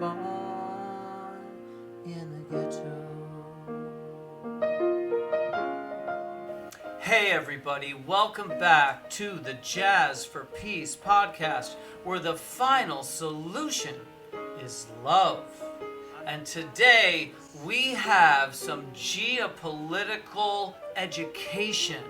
born in the ghetto. Hey everybody, welcome back to the Jazz for Peace podcast, where the final solution is love. And today we have some geopolitical education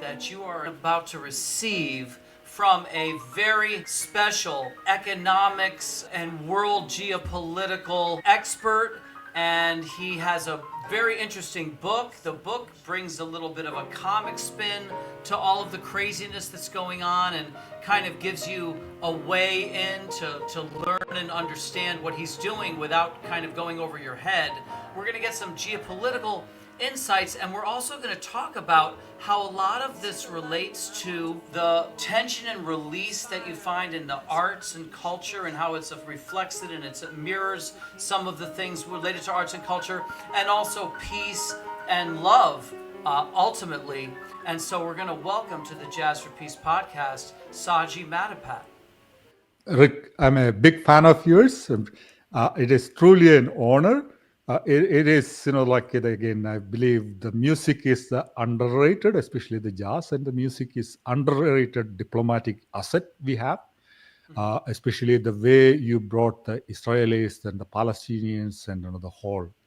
that you are about to receive from a very special economics and world geopolitical expert. And he has a very interesting book. The book brings a little bit of a comic spin to all of the craziness that's going on and kind of gives you a way in to learn and understand what he's doing without kind of going over your head. We're going to get some geopolitical insights, and we're also going to talk about how a lot of this relates to the tension and release that you find in the arts and culture, and how it's reflects it and it mirrors some of the things related to arts and culture, and also peace and love ultimately. And so we're going to welcome to the Jazz for Peace podcast Saji Matapat. Rick, I'm a big fan of yours. It is truly an honor. It is, again, I believe the music is underrated, especially the jazz, and the music is underrated diplomatic asset we have, especially the way you brought the Israelis and the Palestinians and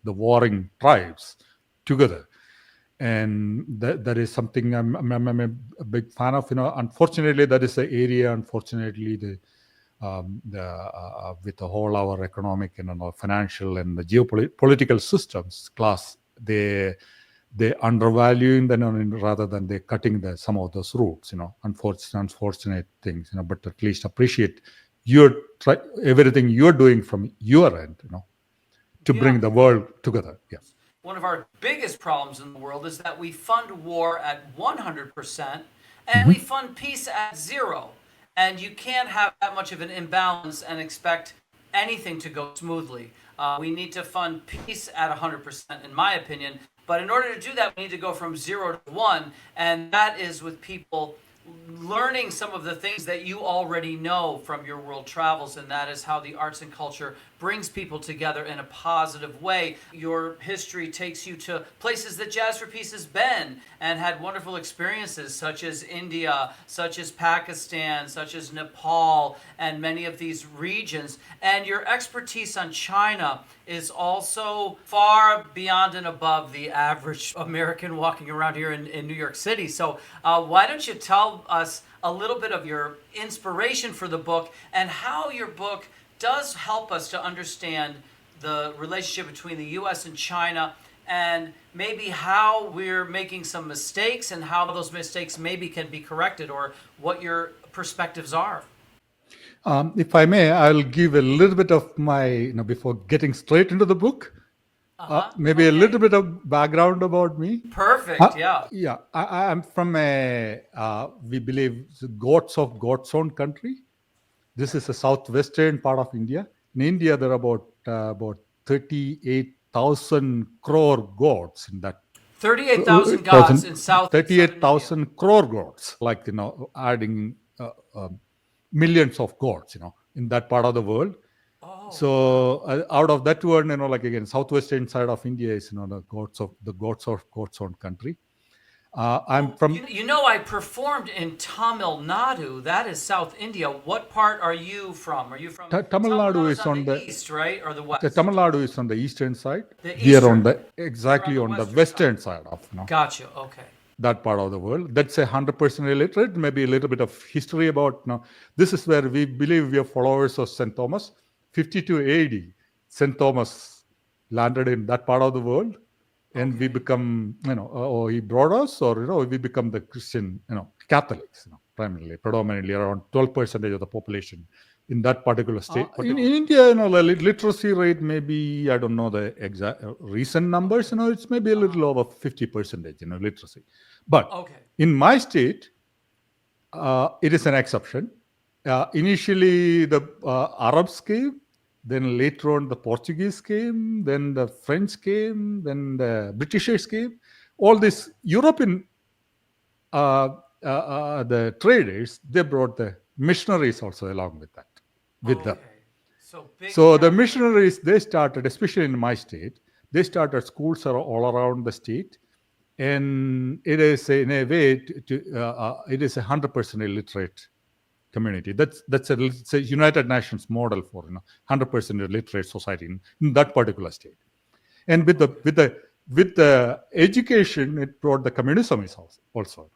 the warring tribes together. And that is something I'm a big fan of. Unfortunately, that is the area. Unfortunately, with the whole our economic and financial and the geopolitical systems class, they undervaluing them rather than they cutting some of those roots. Unfortunate things. But at least appreciate everything you're doing from your end. To bring the world together. Yes. One of our biggest problems in the world is that we fund war at 100% and we fund peace at 0. And you can't have that much of an imbalance and expect anything to go smoothly. We need to fund peace at 100%, in my opinion. But in order to do that, we need to go from 0 to 1. And that is with people learning some of the things that you already know from your world travels, and that is how the arts and culture brings people together in a positive way. Your history takes you to places that Jazz for Peace has been and had wonderful experiences, such as India, such as Pakistan, such as Nepal, and many of these regions. And your expertise on China is also far beyond and above the average American walking around here in New York City. So why don't you tell us a little bit of your inspiration for the book and how your book does help us to understand the relationship between the U.S. and China, and maybe how we're making some mistakes and how those mistakes maybe can be corrected, or what your perspectives are. If I may, I'll give a little bit of my, before getting straight into the book, maybe a little bit of background about me. Perfect, yeah. Yeah, I'm from we believe, gods of God's own country. This is a southwestern part of India. In India, there are about 38,000 crore gods in that. 38,000 gods in South. 38,000 crore gods, adding millions of gods, in that part of the world. Oh. So out of that word, again, southwestern side of India is, the gods of God's own country. I'm from. I performed in Tamil Nadu. That is South India. What part are you from? Are you from? Tamil Nadu is on the east, right, or the west? The Tamil Nadu is on the eastern side. We are on the western side of. Gotcha. Okay. That part of the world. That's 100% illiterate. Maybe a little bit of history about. This is where we believe we are followers of St. Thomas. 52 AD, St. Thomas landed in that part of the world. And we become, he brought us, or, we become the Christian, Catholics, primarily, predominantly around 12% of the population in that particular state. In India, the literacy rate, maybe, I don't know the exact recent numbers, it's maybe a little over 50%, literacy. But in my state, it is an exception. Initially, the Arabs came. Then later on, the Portuguese came, then the French came, then the Britishers came. All these European, the traders, they brought the missionaries also along with that, them. So big So the time. missionaries, they started, especially in my state, they started schools all around the state, and it is in a way it is 100% illiterate community. It's a United Nations model for 100% illiterate society in that particular state. And with the education, it brought the communism is also.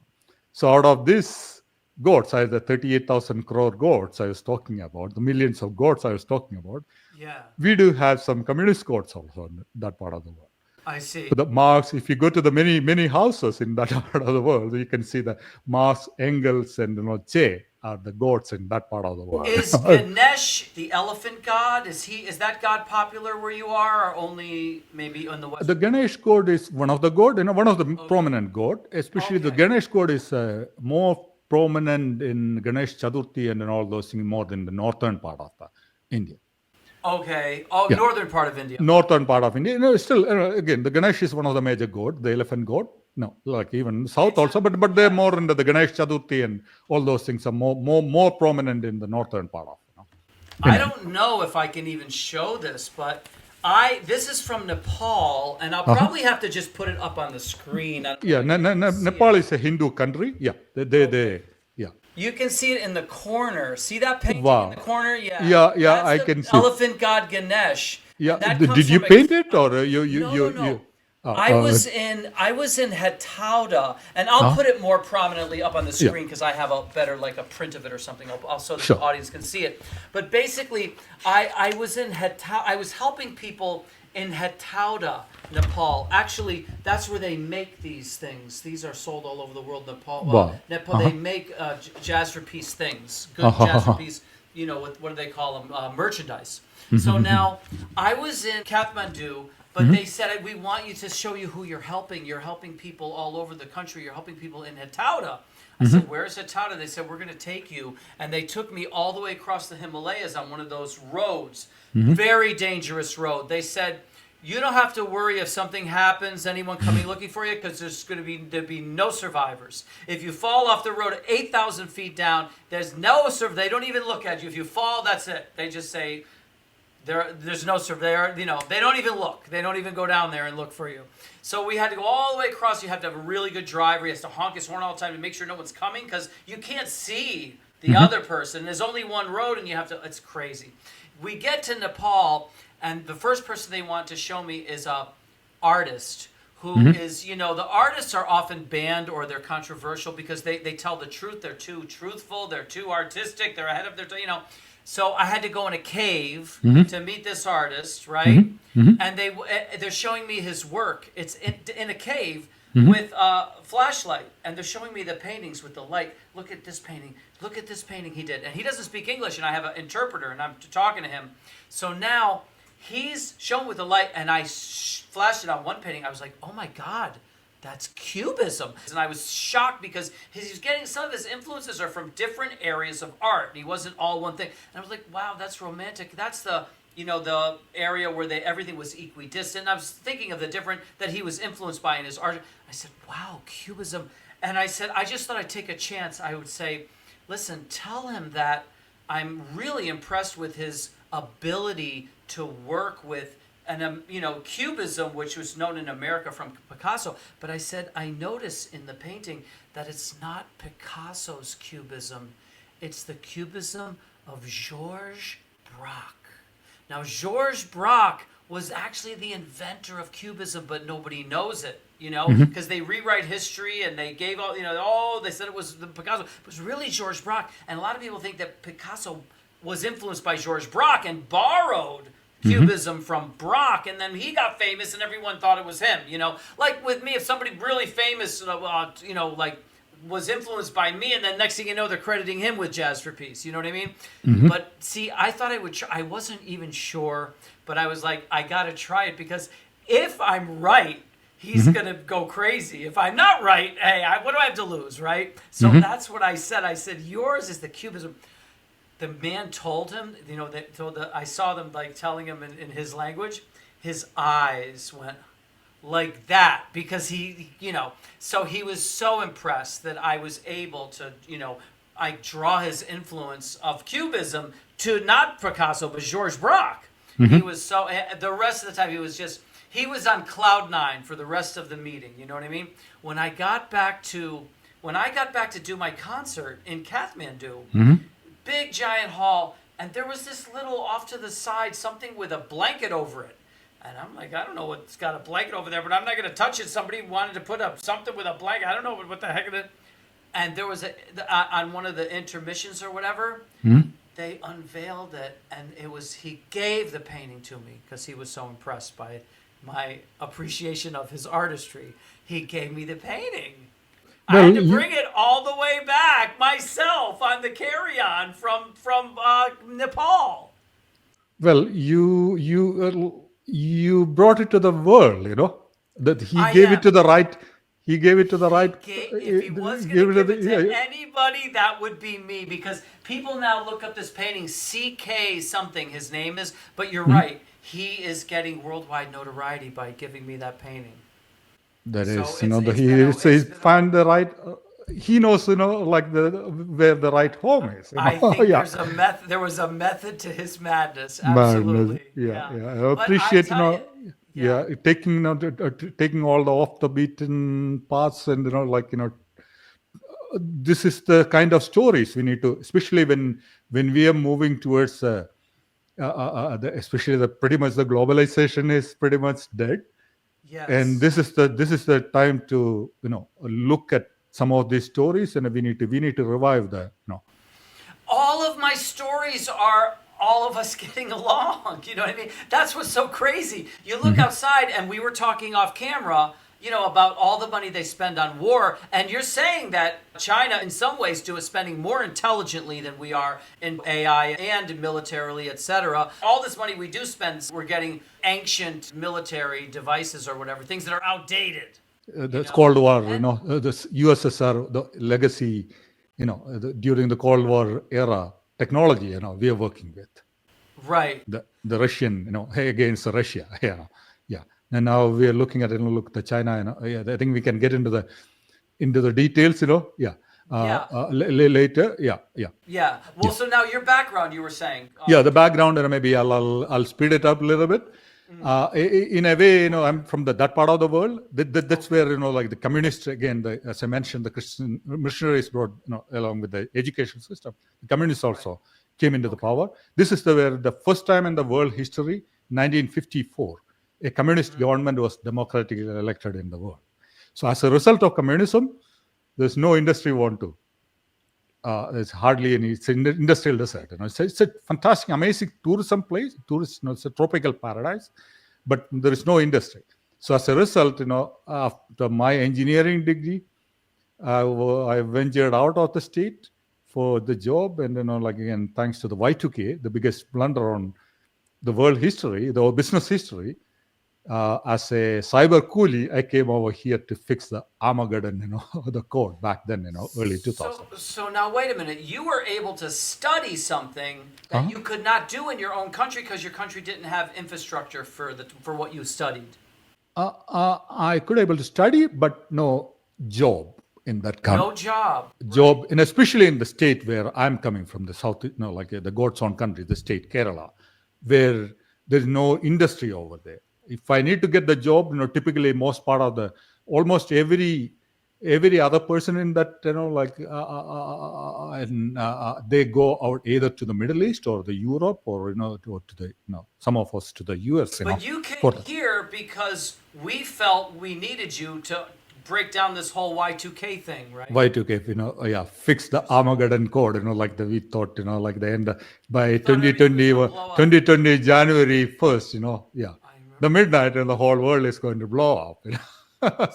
So out of this goats, the 38,000 crore goats I was talking about, the millions of goats I was talking about, Yeah, we do have some communist goats also in that part of the world. I see. So the Marx, if you go to the many houses in that part of the world, you can see the Marx, Engels, and Che are the gods in that part of the world. Is Ganesh the elephant god? Is that god popular where you are, or only maybe in the West? The Ganesh god is one of the god, one of the prominent god. Especially the Okay. Ganesh god is more prominent in Ganesh Chaturthi and all those things more than the northern part of India. Okay. Oh, Yeah. northern part of India. Northern part of India. Still, again, the Ganesh is one of the major god, the elephant god. No, like even south also, but they're more into the Ganesh Chaturthi and all those things are more prominent in the northern part of. I don't know if I can even show this, but this is from Nepal, and I'll probably have to just put it up on the screen. I don't Yeah, know if you can see Nepal it. is a Hindu country. Yeah, they yeah. You can see it in the corner. See that painting Wow. in the corner? Yeah. Yeah, That's I the can see. elephant god Ganesh. Yeah, That did comes you from paint it or you No. I was in Hetauda, and I'll put it more prominently up on the screen because I have a better a print of it or something. I'll so that Sure. the audience can see it. But basically, I was in Hetauda. I was helping people in Hetauda, Nepal. Actually, that's where they make these things. These are sold all over the world. Nepal. Wow. Nepal. They make Jazz for Peace things. Good Jazz for Peace. What do they call them? Merchandise. So now I was in Kathmandu. But they said, we want you to show you who you're helping. You're helping people all over the country. You're helping people in Hetauda. I said, where's Hetauda? They said, we're going to take you. And they took me all the way across the Himalayas on one of those roads. Very dangerous road. They said, you don't have to worry if something happens, anyone coming looking for you, because there'll be no survivors. If you fall off the road 8,000 feet down, there's no they don't even look at you. If you fall, that's it. They just say, there's no surveyor, they don't even look. They don't even go down there and look for you. So we had to go all the way across. You have to have a really good driver. He has to honk his horn all the time to make sure no one's coming because you can't see the other person. There's only one road and it's crazy. We get to Nepal and the first person they want to show me is a artist who is, the artists are often banned or they're controversial because they tell the truth. They're too truthful. They're too artistic. They're ahead of their, So I had to go in a cave to meet this artist, right? And they're showing me his work. It's in a cave with a flashlight, and they're showing me the paintings with the light. Look at this painting. Look at this painting he did. And he doesn't speak English, and I have an interpreter, and I'm talking to him. So now he's showing with the light, and I flashed it on one painting. I was like, oh my God. That's Cubism. And I was shocked because he's getting some of his influences are from different areas of art. And he wasn't all one thing. And I was like, wow, that's romantic. That's the area where everything was equidistant. And I was thinking of the different that he was influenced by in his art. I said, wow, Cubism. And I said, I just thought I'd take a chance. I would say, listen, tell him that I'm really impressed with his ability to work with Cubism, which was known in America from Picasso. But I said, I notice in the painting that it's not Picasso's Cubism. It's the Cubism of Georges Braque. Now, Georges Braque was actually the inventor of Cubism, but nobody knows it, because they rewrite history and they gave all, they said it was the Picasso. It was really Georges Braque. And a lot of people think that Picasso was influenced by Georges Braque and borrowed Cubism from Braque, and then he got famous and everyone thought it was him, Like with me, if somebody really famous, was influenced by me, and then next thing you know, they're crediting him with Jazz for Peace, you know what I mean? But see, I thought I would I wasn't even sure, but I was like, I gotta try it, because if I'm right, he's gonna go crazy. If I'm not right, hey, what do I have to lose, right? So that's what I said. I said, yours is the Cubism. The man told him, I saw them telling him in his language. His eyes went like that because so he was so impressed that I was able to, I draw his influence of Cubism to not Picasso, but Georges Braque. Mm-hmm. He was so, the rest of the time he was on cloud nine for the rest of the meeting. You know what I mean? When I got back to do my concert in Kathmandu, Mm-hmm. big giant hall, and there was this little off to the side, something with a blanket over it. And I'm like, I don't know what's got a blanket over there, but I'm not going to touch it. Somebody wanted to put up something with a blanket. I don't know what the heck it is. And there was on one of the intermissions or whatever, Mm-hmm. they unveiled it, and he gave the painting to me because he was so impressed by my appreciation of his artistry. He gave me the painting. I had to bring it all the way back myself on the carry-on from Nepal. Well, you brought it to the world, that he gave it to the right. He gave it to the right. If he was going to give it to anybody, that would be me, because people now look up this painting, CK something his name is, but you're right. He is getting worldwide notoriety by giving me that painting. That So is, he find the right. He knows, where the right home is. I think there was a method to his madness. Absolutely. Yeah. I appreciate, taking all the off the beaten paths, and this is the kind of stories we need to, especially when we are moving towards, especially pretty much the globalization is pretty much dead. Yes. And this is the time to look at some of these stories, and we need to revive that. All of my stories are all of us getting along. You know what I mean? That's what's so crazy. You look outside, and we were talking off camera, about all the money they spend on war, and you're saying that China, in some ways, is spending more intelligently than we are in AI and militarily, etc. All this money we do spend, we're getting ancient military devices or whatever, things that are outdated. That's Cold War, the USSR, the legacy, during the Cold War era technology, we are working with. Right. The Russian, against Russia. Yeah. And now we are looking at, look the China, I think we can get into the details, later. Yeah. Well, so now your background, you were saying. The background, and maybe I'll speed it up a little bit. In a way, I'm from that part of the world. That's where, the communists, again, as I mentioned, the Christian missionaries brought, along with the education system. The communists also came into the power. This is where the first time in the world history, 1954, a communist government was democratically elected in the world. So as a result of communism, there's no industry there's hardly any. It's an industrial desert. It's a fantastic, amazing tourism place. It's a tropical paradise, but there is no industry. So as a result, after my engineering degree, I ventured out of the state for the job, and again, thanks to the Y2K, the biggest blunder on the world history, the business history. As a cyber coolie, I came over here to fix the Armageddon, the code back then, early 2000s. So now wait a minute. You were able to study something that you could not do in your own country because your country didn't have infrastructure for what you studied. I could able to study, but no job in that country. No job. Job, right. And especially in the state where I'm coming from, the south, the God's own country, the state Kerala, where there's no industry over there. If I need to get the job, typically most part of almost every other person in that, they go out either to the Middle East or the Europe or, to the, some of us to the US. But you came here because we felt we needed you to break down this whole Y2K thing, right? Y2K, fix the Armageddon code, we thought, like the end by 2020 January 1st, the midnight and the whole world is going to blow up.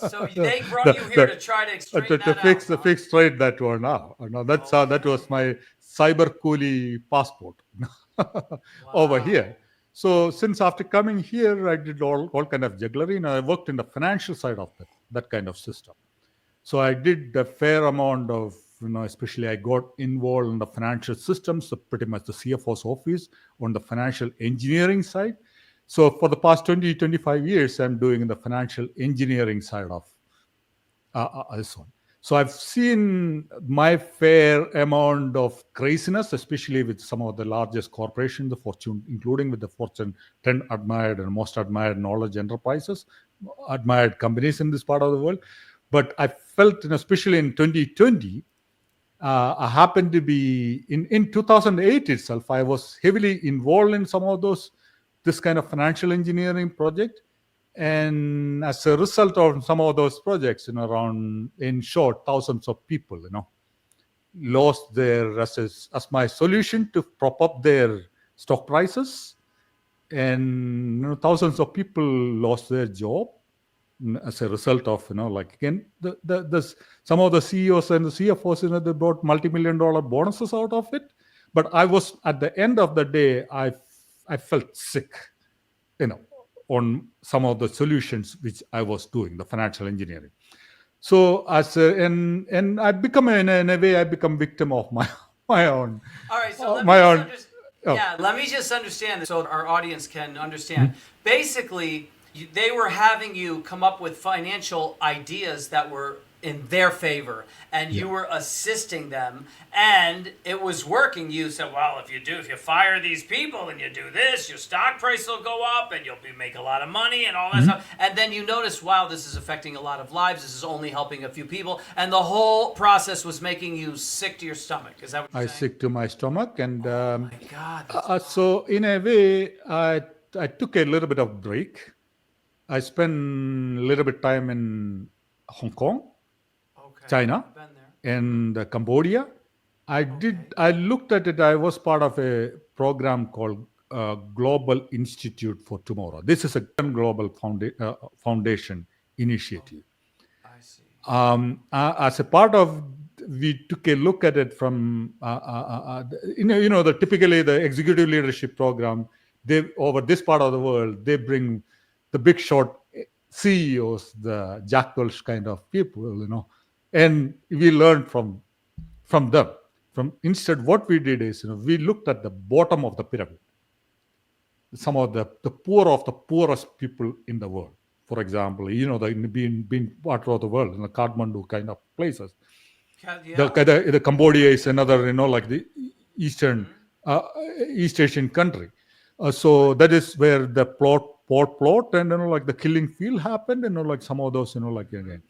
So they brought you here to try to straighten that out. To fix straight that one out. That's how that was my cyber coolie passport over here. So since after coming here, I did all kind of jugglery, and I worked in the financial side of that kind of system. So I did a fair amount of, especially I got involved in the financial systems, so pretty much the CFO's office on the financial engineering side. So for the past 25 years, I'm doing the financial engineering side of this one. So I've seen my fair amount of craziness, especially with some of the largest corporations, the Fortune, including with the Fortune 10 admired and most admired knowledge enterprises, admired companies in this part of the world. But I felt, especially in 2020, I happened to be in 2008 itself. I was heavily involved in some of this kind of financial engineering project. And as a result of some of those projects, around, in short, thousands of people, lost their, as my solution to prop up their stock prices, and thousands of people lost their job as a result of, again, some of the CEOs and the CFOs, they brought multi-million-dollar bonuses out of it. But I was, at the end of the day, I felt sick, on some of the solutions which I was doing, the financial engineering. So and I become, in a way, I become victim of my own. All right, so let me just understand this so our audience can understand. Basically, they were having you come up with financial ideas that were in their favor, and you were assisting them, and it was working. You said, well, if you fire these people and you do this, your stock price will go up and you'll make a lot of money and all that stuff. And then you notice, wow, this is affecting a lot of lives. This is only helping a few people. And the whole process was making you sick to your stomach. Is that what you're saying? Sick to my stomach. And oh my God. So in a way, I took a little bit of break. I spent a little bit time in Hong Kong, China, and Cambodia. I looked at it. I was part of a program called Global Institute for Tomorrow. This is a global foundation initiative. I see. As a part of, we took a look at it from, typically the executive leadership program. They, over this part of the world, they bring the big shot CEOs, the Jack Welch kind of people, and we learned from them. Instead, what we did is, we looked at the bottom of the pyramid, some of the poor of the poorest people in the world. For example, being part of the world, in the Kathmandu kind of places. The Cambodia is another, like the East Asian country. So that is where the plot, and like the killing field happened, like some of those, again.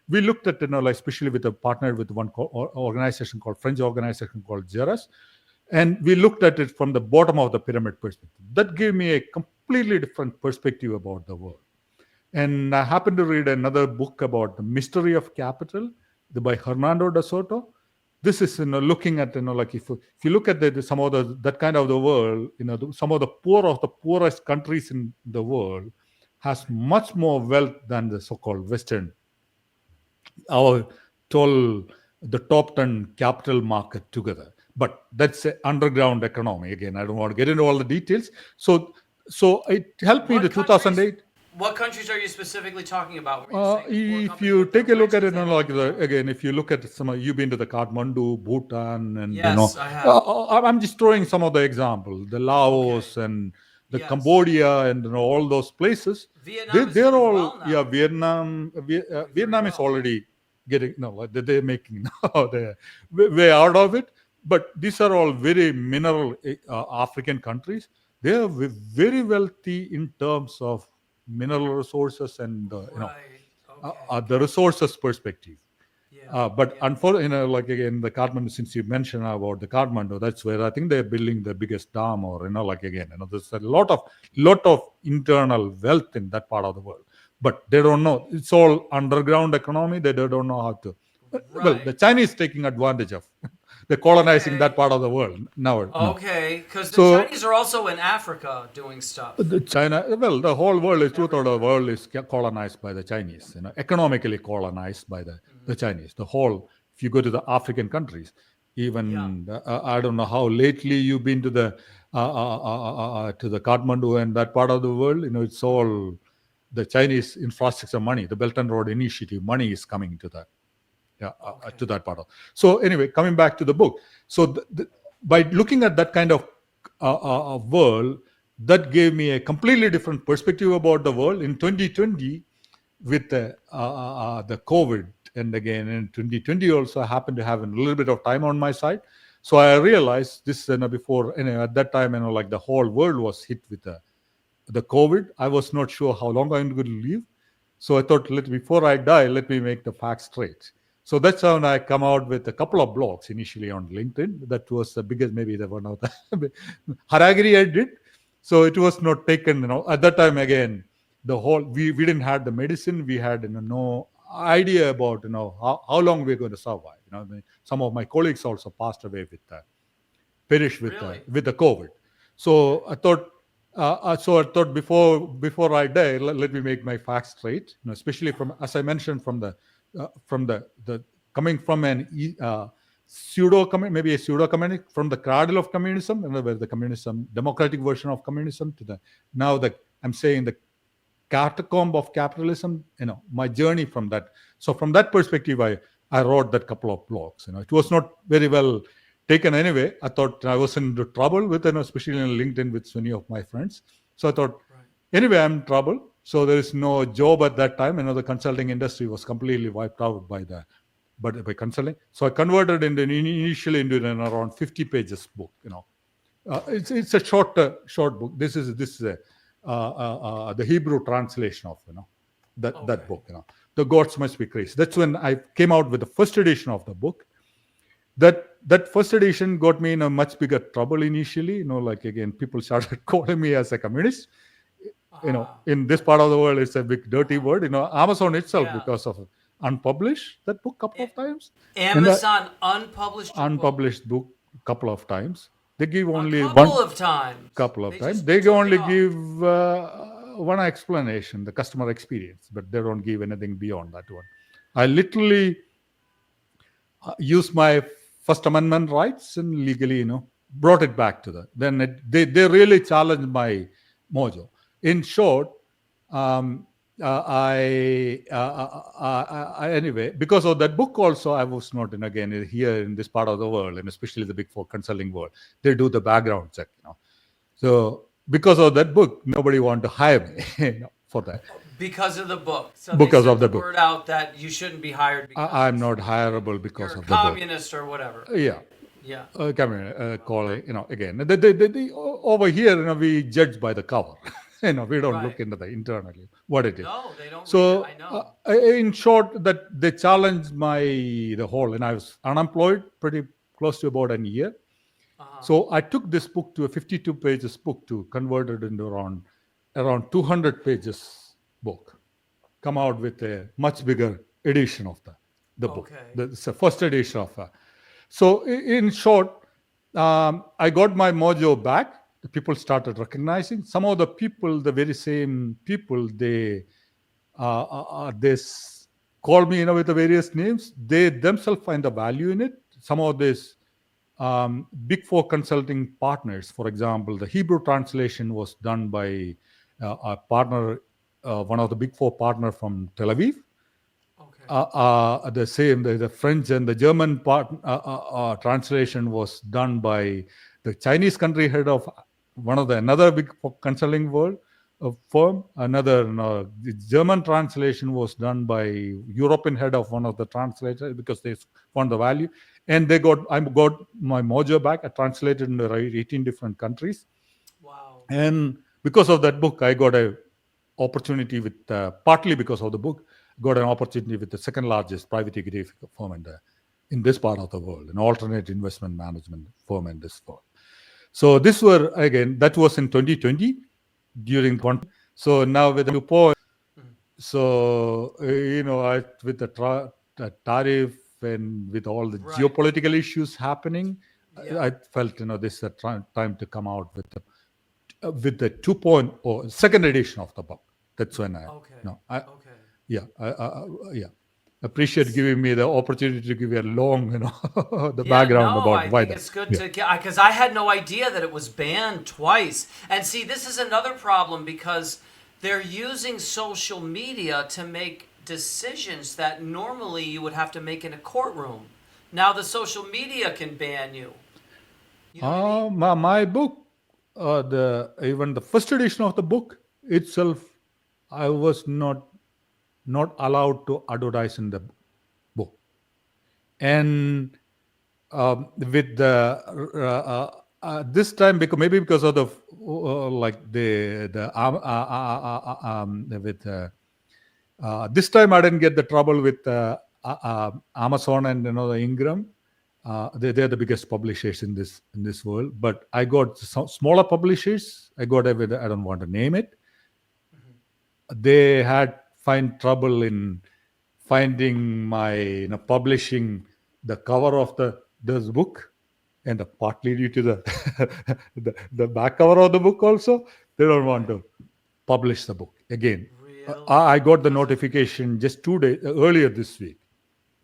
We looked at, especially with a partner with one organization called French organization called Jeres, and we looked at it from the bottom of the pyramid perspective. That gave me a completely different perspective about the world. And I happened to read another book about the mystery of capital by Hernando de Soto. This is, looking at, like if you look at some of that kind of the world, some of the poor of the poorest countries in the world has much more wealth than the so-called Western, the top 10 capital market together. But that's an underground economy. Again, I don't want to get into all the details. So it helped me in 2008. What countries are you specifically talking about? If you take a look at it, again, if you look at you've been to the Kathmandu, Bhutan, and yes, I have. I'm just throwing some of the examples, the Laos and the Cambodia and all those places. They're all Vietnam. Vietnam is already getting they're making now they're way out of it. But these are all very mineral African countries. They are very wealthy in terms of mineral resources and the resources perspective. But unfortunately, like again, the Kathmandu, since you mentioned about the Kathmandu, that's where I think they're building the biggest dam, or there's a lot of internal wealth in that part of the world. But they don't know. It's all underground economy. They don't know how to. Well, the Chinese taking advantage of. They're colonizing that part of the world now. Okay, because the Chinese are also in Africa doing stuff. The whole world is, two-thirds of the world is colonized by the Chinese, economically colonized by the Chinese. The whole, if you go to the African countries, even, I don't know how lately you've been to the Kathmandu and that part of the world, it's all the Chinese infrastructure money, the Belt and Road Initiative money is coming to that. To that part of. So anyway, coming back to the book. So by looking at that kind of world, that gave me a completely different perspective about the world. In 2020, with the COVID And again, in 2020 also, I happened to have a little bit of time on my side. So I realized this before, at that time, like the whole world was hit with the COVID. I was not sure how long I'm going to live. So I thought, before I die, let me make the facts straight. So that's how I come out with a couple of blogs initially on LinkedIn. That was the biggest, maybe the one of the Haragiri I did. So it was not taken, at that time again, the whole, we didn't have the medicine. We had no idea about, how long we're going to survive. Some of my colleagues also passed away with perished with with the COVID. So I thought, before I die, let me make my facts straight. Especially from, as I mentioned, from the coming from an maybe a pseudo communist, from the cradle of communism, where the communism, democratic version of communism, to now I'm saying the catacomb of capitalism. My journey from that. So from that perspective, I wrote that couple of blogs. It was not very well taken anyway. I thought I was in trouble with, especially on LinkedIn with many of my friends. So I thought, anyway, I'm in trouble. So there is no job at that time. The consulting industry was completely wiped out by consulting. So I converted initially into an around 50 pages book. It's a short book. This is the Hebrew translation of that book. The gods must be crazy. That's when I came out with the first edition of the book. That first edition got me in a much bigger trouble initially. Again, people started calling me as a communist. In this part of the world, it's a big dirty word. Amazon itself, because of unpublished that book couple of times. Amazon unpublished book couple of times. They give only couple of times. They only give one explanation, the customer experience, but they don't give anything beyond that one. I literally use my First Amendment rights and legally, brought it back to that. Then they really challenged my mojo. In short, anyway, because of that book also, I was not again here in this part of the world, and especially the Big Four consulting world, they do the background check. So because of that book, nobody wanted to hire me for that. Because of the book. So because they of the book. Word out that you shouldn't be hired. I'm not hireable because of the book. Communist or whatever. Yeah. Calling. Again, they, over here, we judge by the cover. We don't look into the internally what it is. No, they don't. So I know. in short, that they challenged the whole, and I was unemployed pretty close to about a year. So I took this book to a 52 pages book to convert it into around 200 pages book. Come out with a much bigger edition of the book. It's the first edition of. So in short, I got my mojo back. The people started recognizing. Some of the people, the very same people, they call me with the various names. They themselves find the value in it. Some of these Big Four consulting partners, for example, the Hebrew translation was done by a partner, one of the Big Four partner from Tel Aviv. The French and the German translation was done by the Chinese country head of another big consulting firm. The German translation was done by European head of one of the translators because they found the value. And I got my mojo back. I translated in 18 different countries. Wow! And because of that book, I got an opportunity with partly because of the book. Got an opportunity with the second largest private equity firm in this part of the world, an alternate investment management firm in this world. So that was in 2020 during one. So now with the point, so with the tariff and with all the geopolitical issues happening, I felt this is a time to come out with the 2.0 second edition of the book. That's when appreciate giving me the opportunity to give you a long, background about why that. It's good to because I had no idea that it was banned twice. And see, this is another problem because they're using social media to make decisions that normally you would have to make in a courtroom. Now the social media can ban you. My book, even the first edition of the book itself, I was not allowed to advertise in the And with the this time, because maybe because of the like the with this time I didn't get the trouble with Amazon and the Ingram. They're the biggest publishers in this world. But I got some smaller publishers. I don't want to name it. They had find trouble in finding my publishing the cover of this book, and partly due to the the back cover of the book also. They don't want to publish the book again. Really? I got the notification just 2 days earlier this week.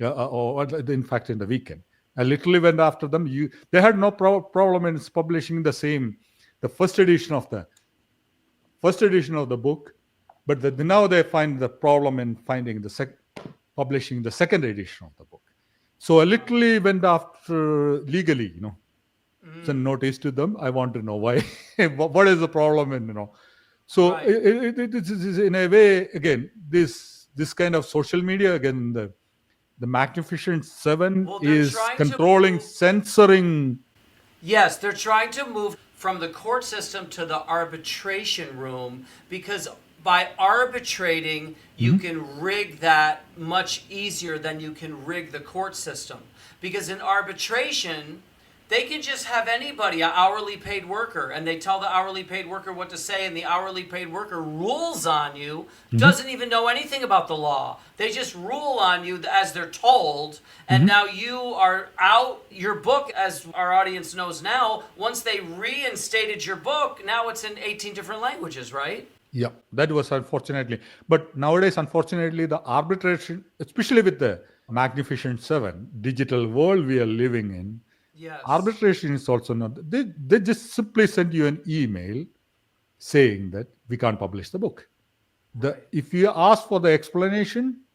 Or in fact in the weekend. I literally went after them. They had no problem in publishing the first edition of the book, but now they find the problem in finding publishing the second edition of the book. So I literally went after legally, send notice to them. I want to know why. What is the problem? And so Right. it is in a way again this kind of social media again the Magnificent Seven Well, they're is trying to controlling, move- censoring. Yes, they're trying to move from the court system to the arbitration room because by arbitrating, you can rig that much easier than you can rig the court system. Because in arbitration, they can just have anybody, an hourly paid worker, and they tell the hourly paid worker what to say, and the hourly paid worker rules on you, doesn't even know anything about the law. They just rule on you as they're told, and now you are out. Your book, as our audience knows now, once they reinstated your book, now it's in 18 different languages, right? Yeah, that was unfortunately. But nowadays, unfortunately, the arbitration, especially with the Magnificent Seven, digital world we are living in, Yes. arbitration is also not. They just simply send you an email saying that we can't publish the book. If you ask for the explanation,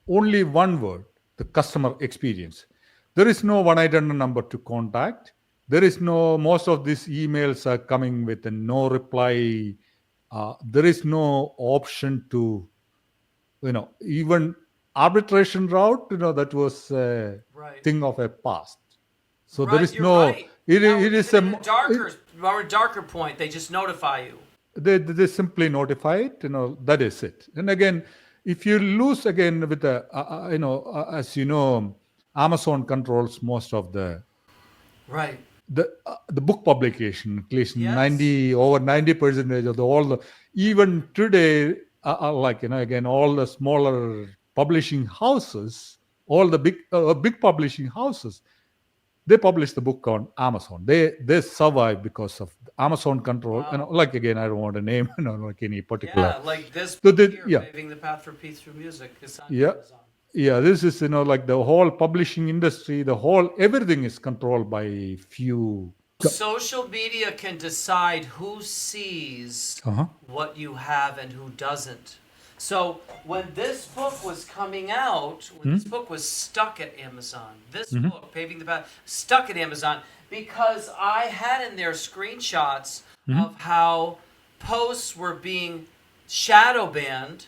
only one word: the customer experience. There is no 1-800 number to contact. There is no. Most of these emails are coming with a no reply. There is no option to, even arbitration route. That was a Right. thing of a past. So Right, there is you're no. right. It Now, is even in a darker point, they just notify you. They simply notify it. That is it. And again, if you lose again with the as you know, Amazon controls most of the Right. book publication. At least Yes. 90% of all the even today, again all the smaller publishing houses, all the big publishing houses, they publish the book on Amazon. They survive because of Amazon control. Wow. Again, I don't want to name like any particular. Yeah, like this So book here, yeah. Paving the Path for Peace Through Music, is on Yeah. Amazon. Yeah, this is like the whole publishing industry, everything is controlled by few. Social media can decide who sees what you have and who doesn't. So when this book was coming out, when this book was stuck at Amazon, this book, Paving the Path, stuck at Amazon because I had in there screenshots of how posts were being shadow banned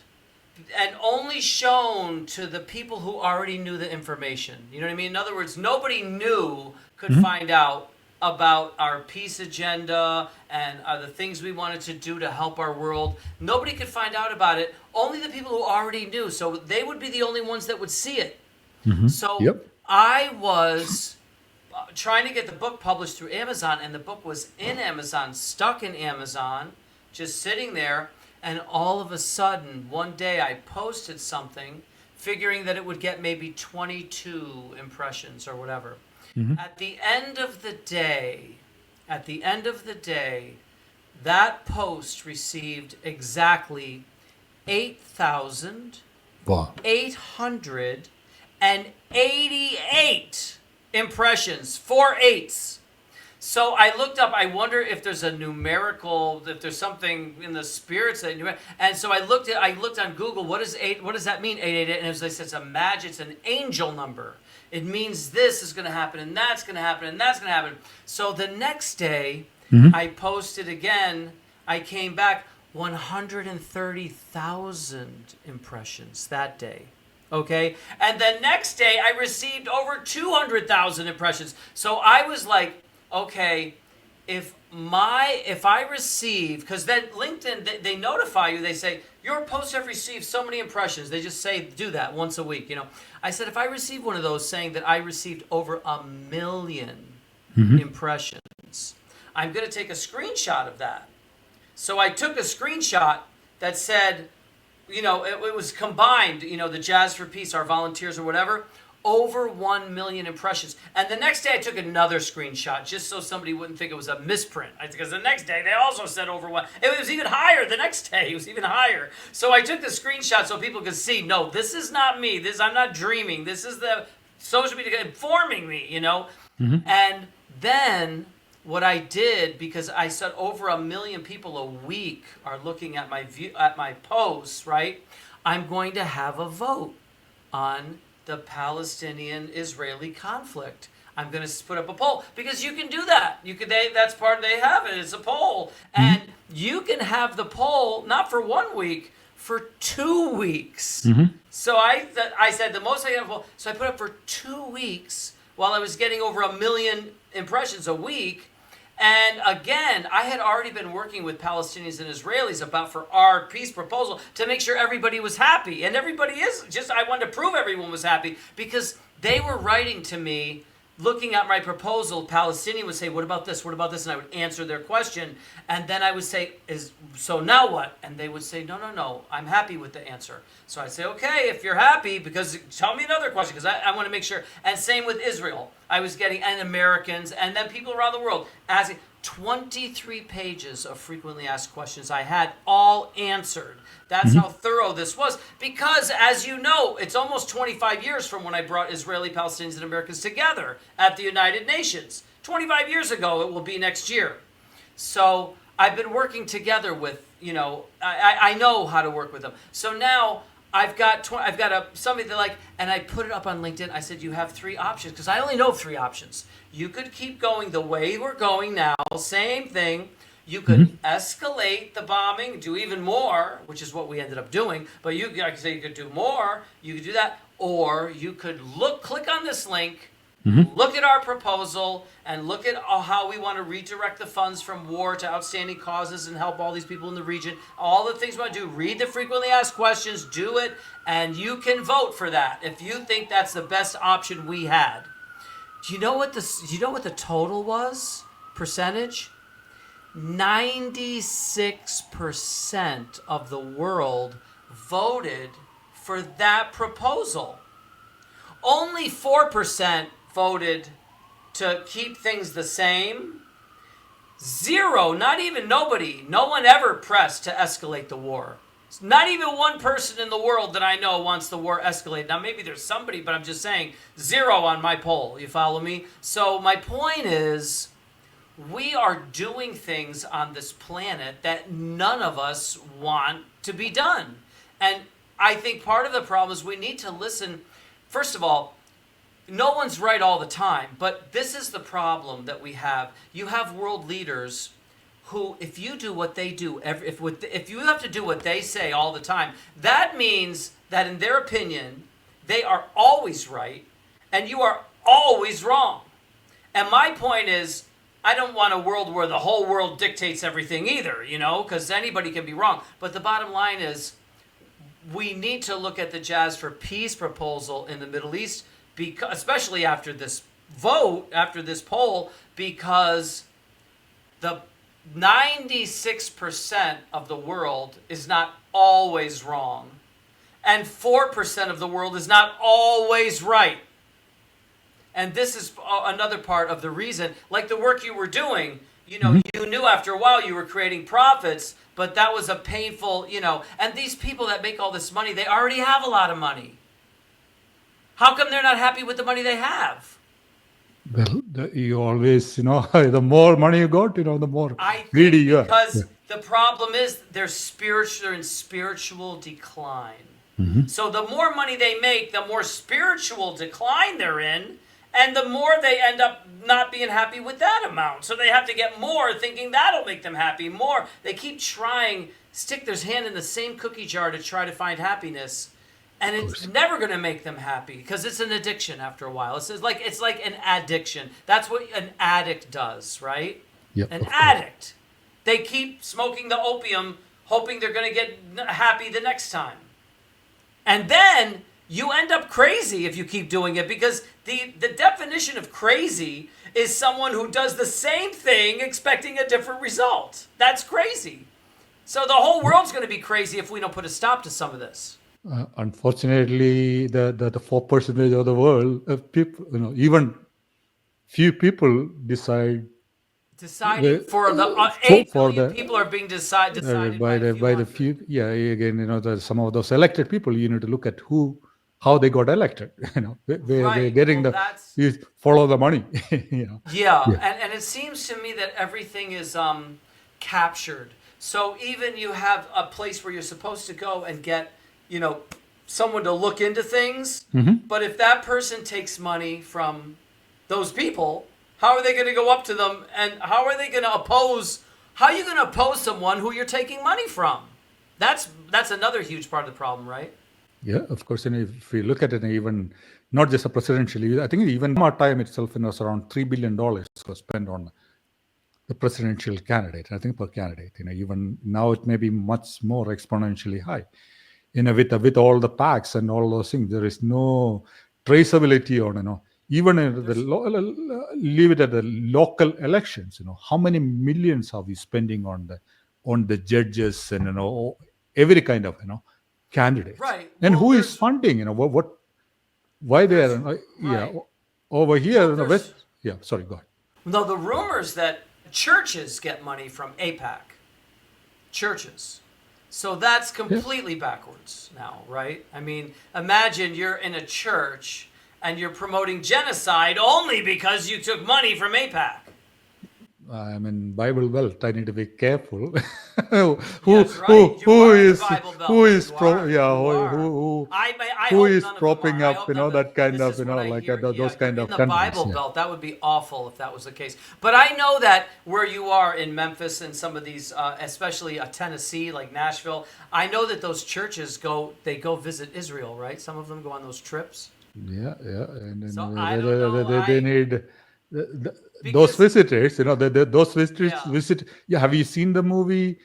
and only shown to the people who already knew the information. You know what I mean? In other words, nobody new could find out about our peace agenda and the things we wanted to do to help our world. Nobody could find out about it. Only the people who already knew. So they would be the only ones that would see it. So Yep. I was trying to get the book published through Amazon, and the book was in Amazon, stuck in Amazon, just sitting there. And all of a sudden, one day I posted something, figuring that it would get maybe 22 impressions or whatever. At the end of the day, that post received exactly 888 impressions, 4 8s. So I looked up, I wonder if there's a numerical, if there's something in the spirits that and so I looked on Google, what does that mean, 888? And they said it's an angel number. It means this is going to happen, and that's going to happen, and that's going to happen. So the next day, I posted again. I came back 130,000 impressions that day. Okay, and the next day I received over 200,000 impressions. So I was like, okay, if I receive, because then LinkedIn, they notify you, they say your posts have received so many impressions. They just say do that once a week. I said if I receive one of those saying that I received over 1 million impressions, I'm going to take a screenshot of that. So I took a screenshot that said, it was combined, the Jazz for Peace, our volunteers or whatever, over 1 million impressions. And the next day I took another screenshot just so somebody wouldn't think it was a misprint. Because the next day they also said over 1. It was even higher the next day. It was even higher. So I took the screenshot so people could see, no, this is not me. I'm not dreaming. This is the social media informing me, And then what I did, because I said over 1 million people a week are looking at my posts, right? I'm going to have a vote on the Palestinian-Israeli conflict. I'm going to put up a poll because you can do that. That's part they have it. It's a poll, and you can have the poll not for 1 week, for 2 weeks. So I said the most I can have a poll. So I put up for 2 weeks while I was getting over 1 million impressions a week. And again, I had already been working with Palestinians and Israelis for our peace proposal to make sure everybody was happy. And everybody is. I wanted to prove everyone was happy because they were writing to me, looking at my proposal. Palestinian would say, what about this? What about this? And I would answer their question. And then I would say, so now what? And they would say, no, I'm happy with the answer. So I'd say, okay, if you're happy, because tell me another question, because I want to make sure. And same with Israel. I was getting, and Americans, and then people around the world asking. 23 pages of frequently asked questions I had all answered. That's how thorough this was. Because, as you know, it's almost 25 years from when I brought Israeli, Palestinians, and Americans together at the United Nations. 25 years ago, it will be next year. So I've been working together with, I know how to work with them. So now I've got somebody that and I put it up on LinkedIn. I said, you have 3 options, because I only know 3 options. You could keep going the way we're going now, same thing. You could escalate the bombing, do even more, which is what we ended up doing. But you could do more. You could do that, or you could click on this link, look at our proposal, and look at how we want to redirect the funds from war to outstanding causes and help all these people in the region. All the things we want to do. Read the frequently asked questions, do it, and you can vote for that if you think that's the best option we had. Do you know what the total was? Percentage? 96% of the world voted for that proposal. Only 4% voted to keep things the same. 0, not even nobody. No one ever pressed to escalate the war. Not even one person in the world that I know wants the war escalated. Now, maybe there's somebody, but I'm just saying 0 on my poll. You follow me? So my point is, we are doing things on this planet that none of us want to be done. And I think part of the problem is we need to listen. First of all, no one's right all the time, but this is the problem that we have. You have world leaders who, if you do what they do, if you have to do what they say all the time, that means that in their opinion, they are always right, and you are always wrong. And my point is, I don't want a world where the whole world dictates everything either, because anybody can be wrong. But the bottom line is, we need to look at the Jazz for Peace proposal in the Middle East, especially after this vote, after this poll, because the 96% of the world is not always wrong, and 4% of the world is not always right. And this is another part of the reason, like the work you were doing, you knew after a while you were creating profits, but that was a painful, and these people that make all this money, they already have a lot of money. How come they're not happy with the money they have? Well, you always, the more money you got, the more greedy you are. Because the problem is they're in spiritual decline. So the more money they make, the more spiritual decline they're in, and the more they end up not being happy with that amount. So they have to get more, thinking that'll make them happy. More. They keep trying, stick their hand in the same cookie jar to try to find happiness. and Of it's course. never going to make them happy because it's an addiction after a while. It's like an addiction. That's what an addict does, right? Yeah, An of course. addict. They keep smoking the opium, hoping they're going to get happy the next time. And then you end up crazy if you keep doing it, because the definition of crazy is someone who does the same thing expecting a different result. That's crazy. So the whole world's going to be crazy if we don't put a stop to some of this. Unfortunately, the 4% of the world of people, even few people decide Deciding for the for 8 billion the people are being decided by a few by the hundred. few. Yeah, again, some of those elected people, you need to look at how they got elected. Where they're Right. getting Well, that's you follow the money. yeah, Yeah. and it seems to me that everything is captured. So even you have a place where you're supposed to go and get, someone to look into things, but if that person takes money from those people, how are they going to go up to them, and how are they going to oppose? How are you going to oppose someone who you're taking money from? That's another huge part of the problem, right? Yeah, of course. And if we look at it, even not just a presidential, I think even our time itself, was around $3 billion was spent on the presidential candidate. I think per candidate, even now it may be much more exponentially high. With all the PACs and all those things, there is no traceability on, even in leave it at the local elections. How many millions are we spending on the judges and every kind of candidates, Right. and Well, who is there's funding? Why they there's are? right. Over here Well, in the there's West. Yeah, sorry, go ahead. no the rumors that churches get money from APAC. Churches. So that's Yeah. completely backwards now, right? I mean, imagine you're in a church and you're promoting genocide only because you took money from APAC. I'm in Bible Belt. I need to be careful. Yes, right. You are in the Is Bible who Belt. is You are. You who are. I who hope is none of them are. propping I up hope none of that kind this of is what I like hear. Yeah, those you're kind in of the countries. Bible Yeah. Belt. That would be awful if that was the case. But I know that where you are in Memphis and some of these, especially Tennessee, like Nashville, I know that those churches go visit Israel, right? Some of them go on those trips. Yeah, and So then I don't know. they need those Because visitors. Those visitors yeah, visit. Yeah, have you seen the movie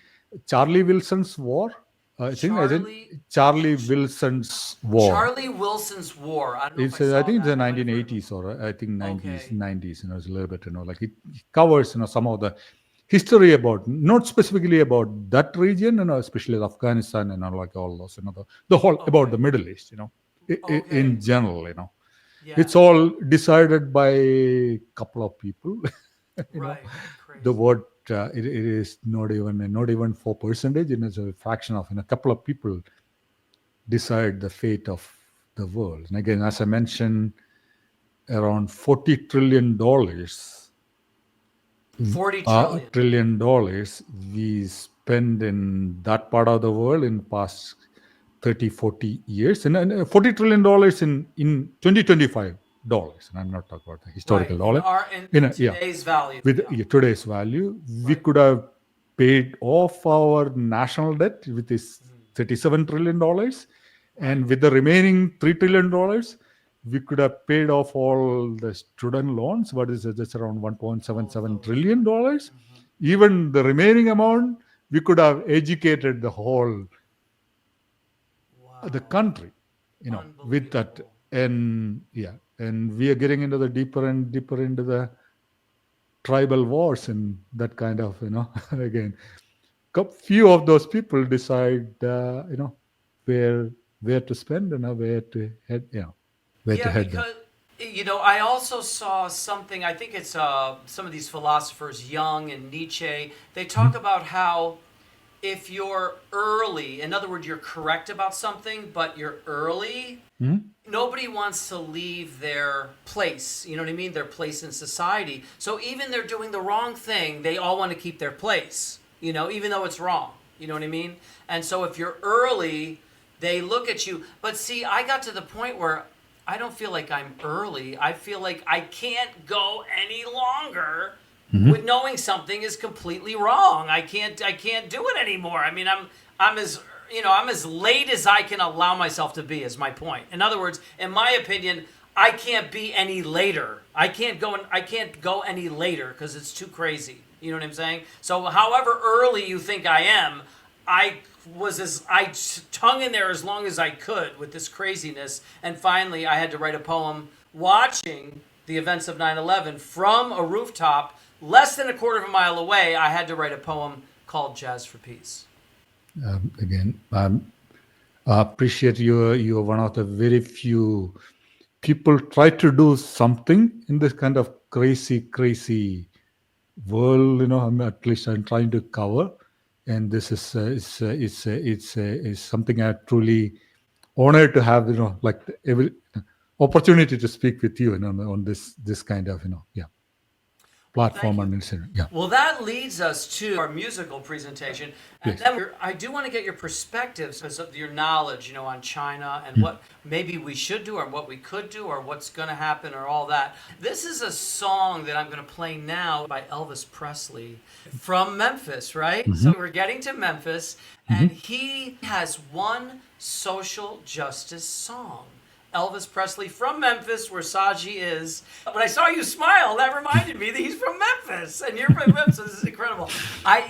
Charlie Wilson's War? I think Charlie Charlie Ch- Wilson's War. Charlie Wilson's War. I don't know if It's I I saw think it's the that. I might have heard of it. 1980s, or I think 90s. Okay. 90s. It's a little bit. Like it covers some of the history about, not specifically about that region, especially Afghanistan and like all those, the whole about the Okay. Middle East, in Okay. general, it's Yes. all decided by a couple of people. you know Right. the Crazy. word it is not even 4%. It's a fraction of, a couple of people decide the fate of the world. And again, as I mentioned, around $40 40 trillion. trillion dollars we spend in that part of the world in past 30, 40 years, and $40 trillion in 2025 dollars. And I'm not talking about the Right. historical dollar. In Yeah, today's value. with Yeah. today's value, we Right. could have paid off our national debt with this $37 trillion, Right. and with the remaining $3 trillion, we could have paid off all the student loans. What is it? That's around All of $1.77 those. trillion Right. dollars. Even the remaining amount, we could have educated the whole the Wow. country, with that. Unbelievable. And yeah, and we are getting into the deeper and deeper into the tribal wars and that kind of, again, few of those people decide, where to spend and where to head, where to Yeah, head them. because I also saw something. I think it's some of these philosophers, Jung and Nietzsche. They talk about how if you're early, in other words, you're correct about something, but you're early, nobody wants to leave their place. You know what I mean? Their place in society. So even they're doing the wrong thing, they all want to keep their place. Even though it's wrong. You know what I mean? And so if you're early, they look at you. But see, I got to the point where I don't feel like I'm early. I feel like I can't go any longer with knowing something is completely wrong. I can't do it anymore. I mean, I'm as I'm as late as I can allow myself to be, is my point. In other words, in my opinion, I can't be any later. I can't go any later because it's too crazy. You know what I'm saying? So however early you think I am, I hung in there as long as I could with this craziness. And finally, I had to write a poem watching the events of 9/11 from a rooftop less than a quarter of a mile away. I had to write a poem called Jazz for Peace. Again, I appreciate you're one of the very few people try to do something in this kind of crazy world. At least I'm trying to cover, and this is something I truly honored to have. Like every opportunity to speak with you, on this kind of platform and incident. Yeah. Well, that leads us to our musical presentation. And then I do want to get your perspectives because of your knowledge, on China and what maybe we should do or what we could do or what's going to happen or all that. This is a song that I'm going to play now by Elvis Presley from Memphis, right? So we're getting to Memphis, and he has one social justice song. Elvis Presley from Memphis, where Saji is. When I saw you smile, that reminded me that he's from Memphis, and you're from Memphis. This is incredible.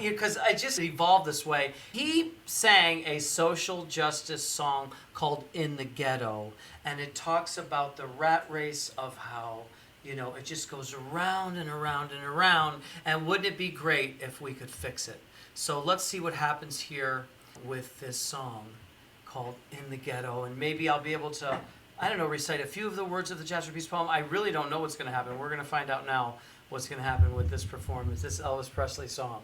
Because I just evolved this way. He sang a social justice song called "In the Ghetto," and it talks about the rat race of how it just goes around and around and around. And wouldn't it be great if we could fix it? So let's see what happens here with this song called "In the Ghetto," and maybe I'll be able to, recite a few of the words of the Jazz for Peace poem. I really don't know what's going to happen. We're going to find out now what's going to happen with this performance, this Elvis Presley song.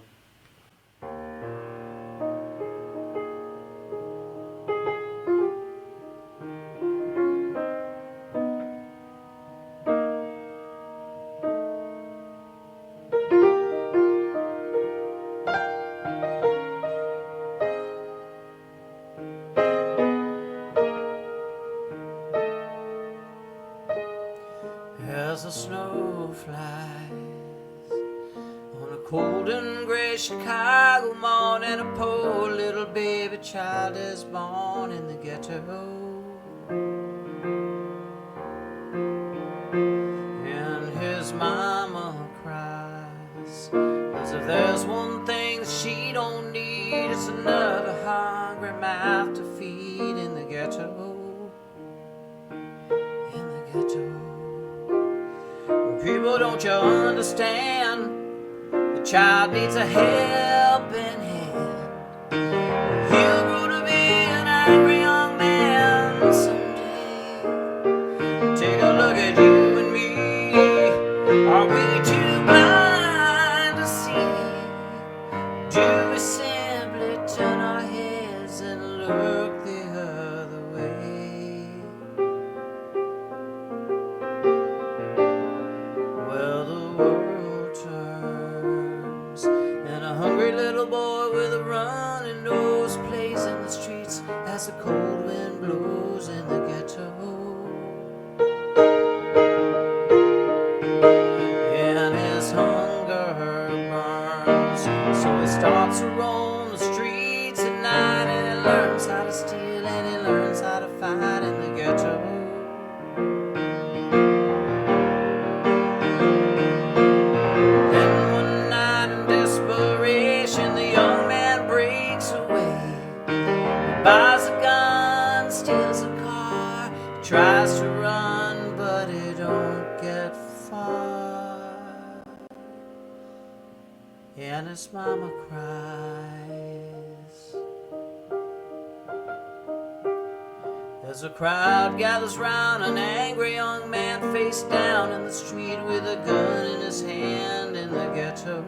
As the snow flies on a cold and gray Chicago morning, a poor little baby child is born in the ghetto. And his mama cries, as if there's one thing that she don't need, it's another hungry mouth to feed in the ghetto. In the ghetto. People, don't you understand? The child needs a helping hand. He'll grow to be an angry young man someday. Take a look at you and me. Are we too blind to see? Do we simply turn our heads and look the other way? Little boy with a runny nose plays in the streets as the cold wind blows in the ghetto. And his hunger burns, so he starts to roam the streets at night, and he learns how to steal and he learns how to fight in the ghetto. Buys a gun, steals a car, tries to run, but he don't get far. And his mama cries. As a crowd gathers round an angry young man face down in the street with a gun in his hand in the ghetto.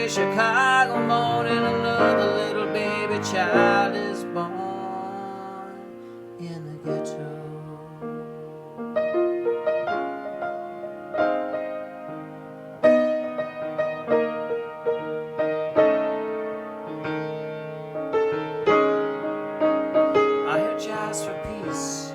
Chicago morning, another little baby child is born in the ghetto. I hear jazz for peace.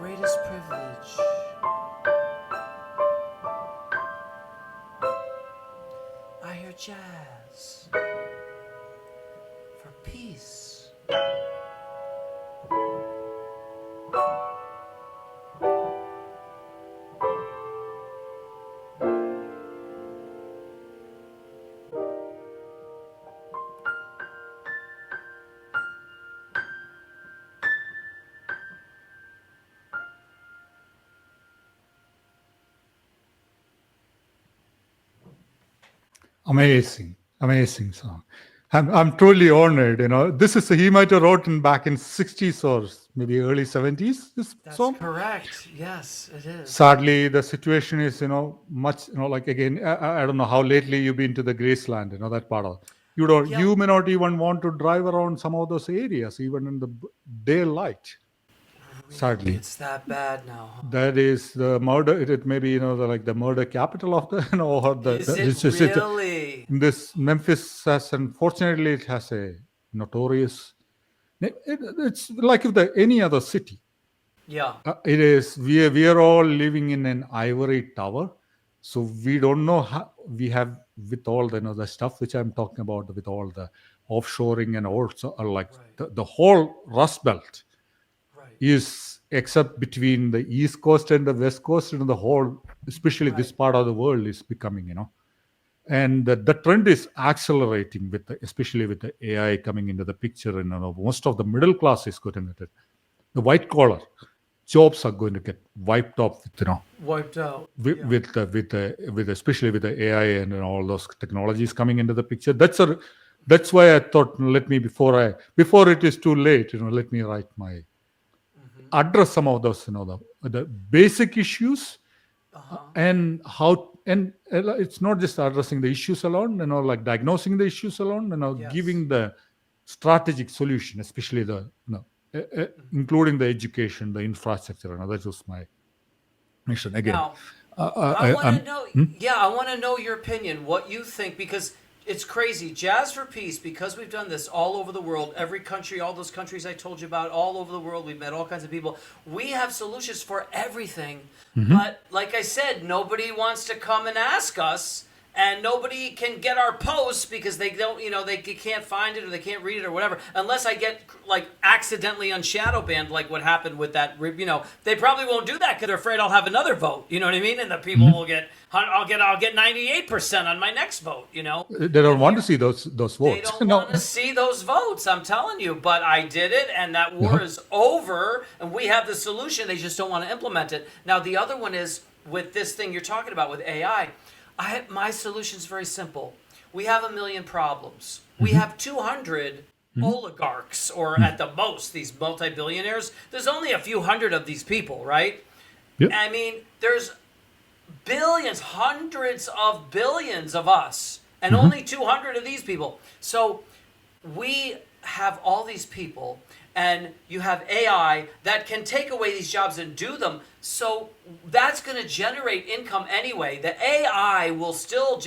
greatest privilege. I hear jazz for peace. Amazing, amazing song. I'm truly honored. This is he might have written back in 60s or maybe early 70s. This That's song. correct. Yes, it is. Sadly, the situation is much like again. I don't know how lately you've been to the Graceland. That part of Yeah. you may not even want to drive around some of those areas even in the daylight. Sadly, It's that bad now. Huh? that is the murder. It may be the murder capital of the or the. Is It's it really? this Memphis has, unfortunately, it has a notorious. It's like if any other city. Yeah. It is. We are all living in an ivory tower, so we don't know how we have with all the stuff which I'm talking about, with all the offshoring and also like Right. the whole Rust Belt Right. is, except between the East Coast and the West Coast, and the whole, especially this part of the world, is becoming, and the trend is accelerating especially with the AI coming into the picture, and most of the middle class is getting it. The white collar jobs are going to get wiped off with Wiped out. with especially with the AI and all those technologies coming into the picture. That's why I thought, let me before it is too late, let me write my address some of those the basic issues, and how, and it's not just addressing the issues alone, like diagnosing the issues alone, Yes. giving the strategic solution, especially the including the education, the infrastructure, and that was my mission again. Now, I want to know. Yeah, I want to know your opinion. What you think, because it's crazy. Jazz for Peace, because we've done this all over the world, every country, all those countries I told you about, all over the world, we've met all kinds of people. We have solutions for everything. But like I said, nobody wants to come and ask us, and nobody can get our posts because they don't, they can't find it or they can't read it or whatever, unless I get like accidentally on shadow banned, like what happened with that. They probably won't do that because they're afraid I'll have another vote. You know what I mean? And the people will get, I'll get 98% on my next vote. They don't want to see those votes. They don't want to see those votes. I'm telling you. But I did it, and that war is over, and we have the solution. They just don't want to implement it. Now the other one is with this thing you're talking about with AI. My solution is very simple. We have 1 million problems. We have 200 oligarchs, or at the most, these multi-billionaires. There's only a few hundred of these people, right? Yep. I mean, there's billions, hundreds of billions of us, and only 200 of these people. So we have all these people, and you have AI that can take away these jobs and do them. So that's going to generate income anyway. The AI will still,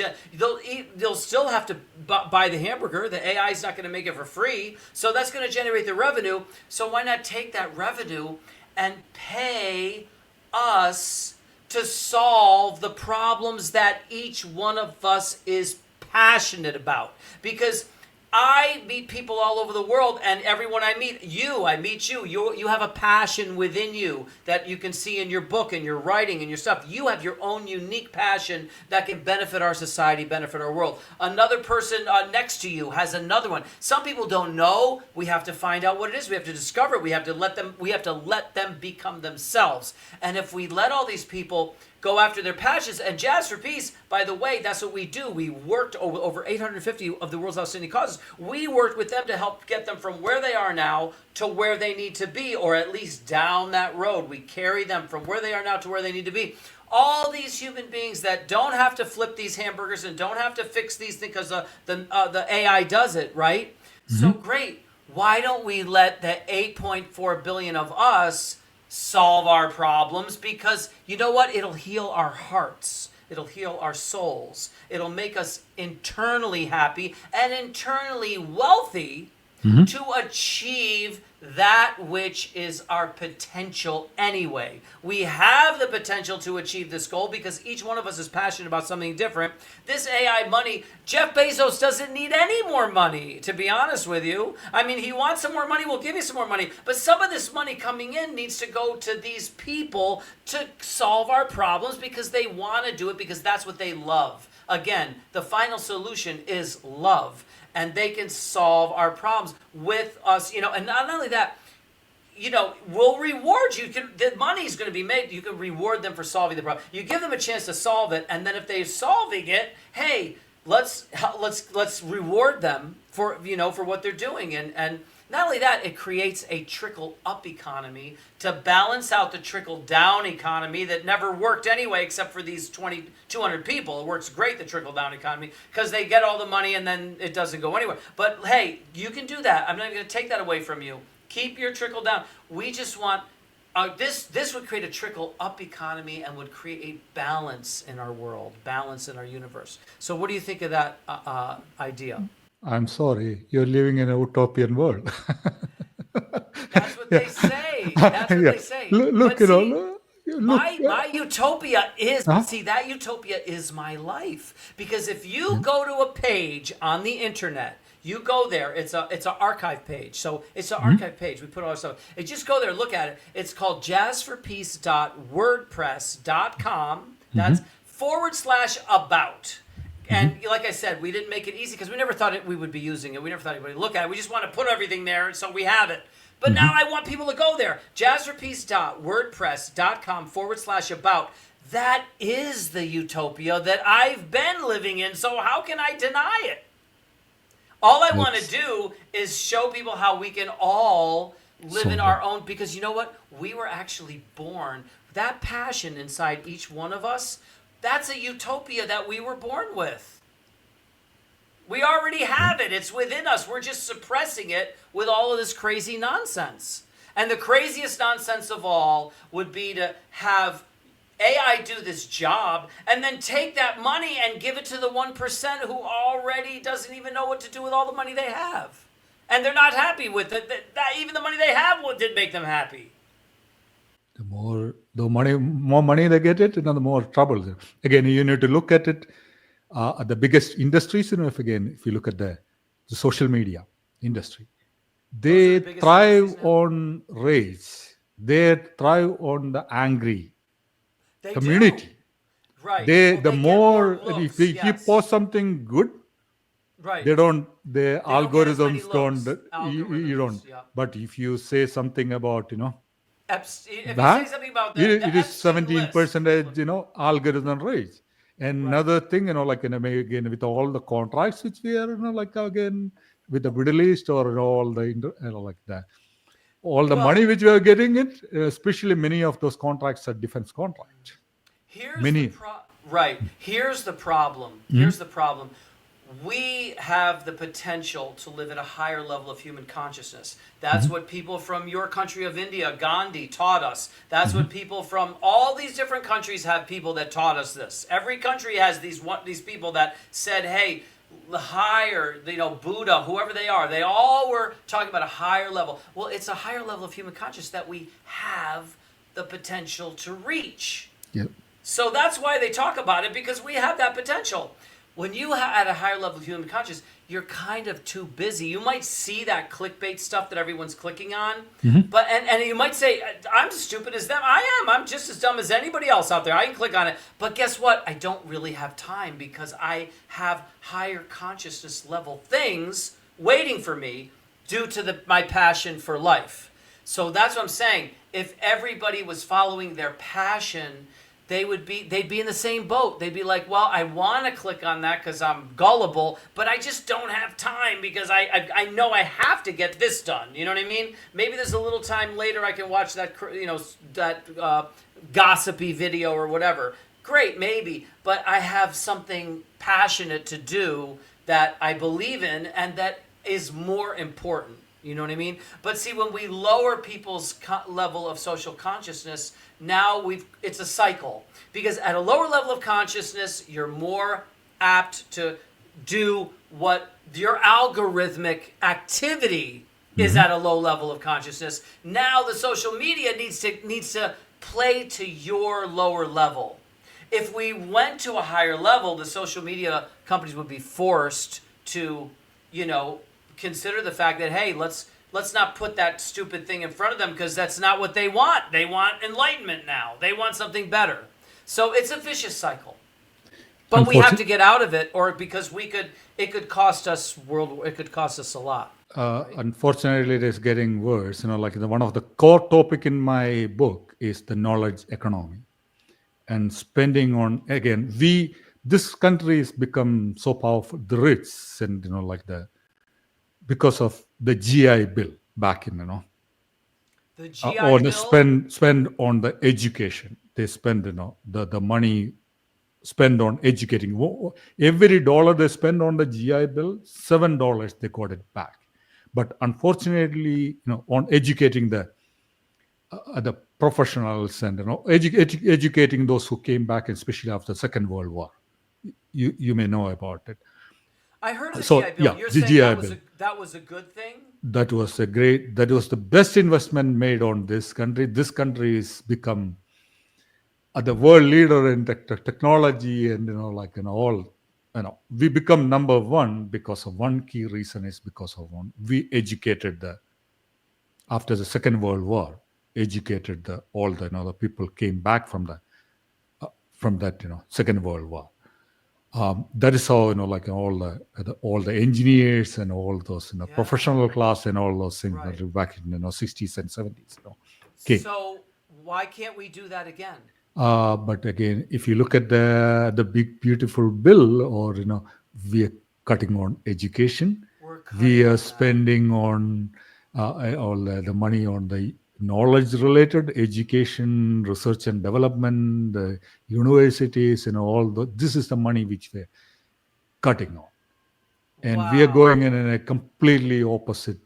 they'll still have to buy the hamburger. The AI is not going to make it for free. So that's going to generate the revenue. So why not take that revenue and pay us to solve the problems that each one of us is passionate about? Because I meet people all over the world, and everyone I meet you. You have a passion within you that you can see in your book and your writing and your stuff. You have your own unique passion that can benefit our society, benefit our world. Another person next to you has another one. Some people don't know. We have to find out what it is. We have to discover it. We have to let them become themselves. And if we let all these people go after their passions, and Jazz for Peace, by the way, that's what we do. We worked over 850 of the world's outstanding causes. We worked with them to help get them from where they are now to where they need to be, or at least down that road. We carry them from where they are now to where they need to be. All these human beings that don't have to flip these hamburgers and don't have to fix these things because the AI does it, right? So great. Why don't we let the 8.4 billion of us solve our problems? Because you know what? It'll heal our hearts. It'll heal our souls. It'll make us internally happy and internally wealthy. to achieve that which is our potential anyway. We have the potential to achieve this goal because each one of us is passionate about something different. This AI money, Jeff Bezos doesn't need any more money, to be honest with you. I mean, he wants some more money, we'll give you some more money. But some of this money coming in needs to go to these people to solve our problems because they want to do it because that's what they love. Again, the final solution is love. And they can solve our problems with us, and not only that, we'll reward you. The money's going to be made. You can reward them for solving the problem. You give them a chance to solve it, and then if they're solving it, hey, let's reward them for for what they're doing. And not only that, it creates a trickle-up economy to balance out the trickle-down economy that never worked anyway, except for these 200 people. It works great, the trickle-down economy, because they get all the money and then it doesn't go anywhere. But hey, you can do that. I'm not going to take that away from you. Keep your trickle-down. We just want this would create a trickle-up economy and would create balance in our world, balance in our universe. So what do you think of that idea? I'm sorry, you're living in a utopian world. That's what they say. That's what they say. Look, my utopia is, see, that utopia is my life. Because if you go to a page on the internet, you go there, it's an archive page. So it's an archive page. We put all our stuff. And just go there, look at it. It's called jazzforpeace.wordpress.com. That's /about. And like I said, we didn't make it easy because we never thought we would be using it. We never thought anybody would look at it. We just want to put everything there so we have it. But now I want people to go there. jazzforpeace.wordpress.com /about. That is the utopia that I've been living in. So how can I deny it? All I want to do is show people how we can all live in our own, because you know what? We were actually born. That passion inside each one of us, that's a utopia that we were born with. We already have it. It's within us. We're just suppressing it with all of this crazy nonsense. And the craziest nonsense of all would be to have AI do this job and then take that money and give it to the 1% who already doesn't even know what to do with all the money they have. And they're not happy with it. That even the money they have didn't make them happy. More money they get it, the more trouble. Again, you need to look at it. The biggest industries, if you look at the social media industry, they thrive on rage. They thrive on the angry community. Do. Right. The more if you post something good, right, the algorithms don't. You don't. Yeah. But if you say something about if you say something about it is 17% algorithm rage. And another thing, again with all the contracts which we are again with the Middle East or all the like that, all the money which we are getting it, especially many of those contracts are defense contracts. Here's the problem. Here's the problem. We have the potential to live at a higher level of human consciousness. That's what people from your country of India, Gandhi, taught us. That's what people from all these different countries have people that taught us this. Every country has these people that said, hey, the higher, Buddha, whoever they are, they all were talking about a higher level. Well, it's a higher level of human consciousness that we have the potential to reach. Yep. So that's why they talk about it, because we have that potential. When you at a higher level of human consciousness, you're kind of too busy. You might see that clickbait stuff that everyone's clicking on, but and you might say, I'm as stupid as them. I am. I'm just as dumb as anybody else out there. I can click on it. But guess what? I don't really have time because I have higher consciousness level things waiting for me due to my passion for life. So that's what I'm saying. If everybody was following their passion, they'd be in the same boat. They'd be like, well, I want to click on that because I'm gullible, but I just don't have time because I know I have to get this done. You know what I mean? Maybe there's a little time later I can watch that gossipy video or whatever. Great, maybe, but I have something passionate to do that I believe in and that is more important. You know what I mean? But see, when we lower people's level of social consciousness, now it's a cycle. Because at a lower level of consciousness, you're more apt to do what your algorithmic activity is at a low level of consciousness. Now the social media needs to play to your lower level. If we went to a higher level, the social media companies would be forced to, consider the fact that, hey, let's not put that stupid thing in front of them, because that's not what they want. They want enlightenment now. They want something better. So it's a vicious cycle. But we have to get out of it, or because it could cost us a lot. Unfortunately, it is getting worse. One of the core topic in my book is the knowledge economy, and spending on, again, this country has become so powerful, the rich, and because of the GI Bill back in, The GI or Bill? spend on the education. They spend, the money spend on educating. Every dollar they spend on the GI Bill, $7 they got it back. But unfortunately, on educating the professionals and educating those who came back, especially after the Second World War, you may know about it. I heard of the GI Bill. You're saying that was a good thing? That was the best investment made on this country. This country has become the world leader in technology, and we become number one because of one key reason. Is because of we educated after the Second World War, educated all the people came back from that Second World War. That is how all the engineers and all those professional class and all those things back in 60s and 70s. Okay. So why can't we do that again? But again, if you look at the big beautiful bill, or we are cutting on education, we are spending on all the money on the knowledge related education, research and development, the universities, this is the money which we're cutting on, and we are going in a completely opposite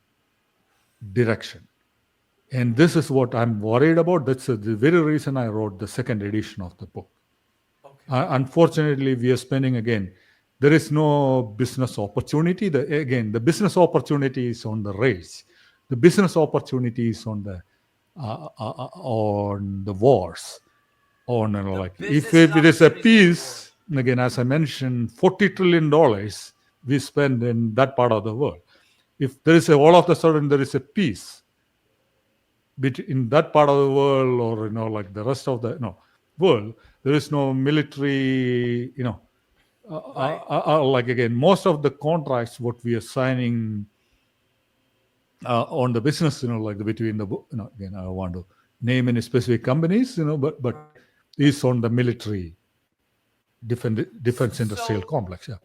direction. And this is what I'm worried about. That's the very reason I wrote the second edition of the book. Okay. Unfortunately, we are spending, again, there is no business opportunity. The business opportunity is on the race. The business opportunity is on the wars. If it is a peace, again, as I mentioned, $40 trillion we spend in that part of the world. If there is all of a sudden there is a peace in that part of the world, or the rest of the world, there is no military, again, most of the contracts what we are signing on the business, between the again, I don't want to name any specific companies, but is on the military defense industrial complex. Yeah.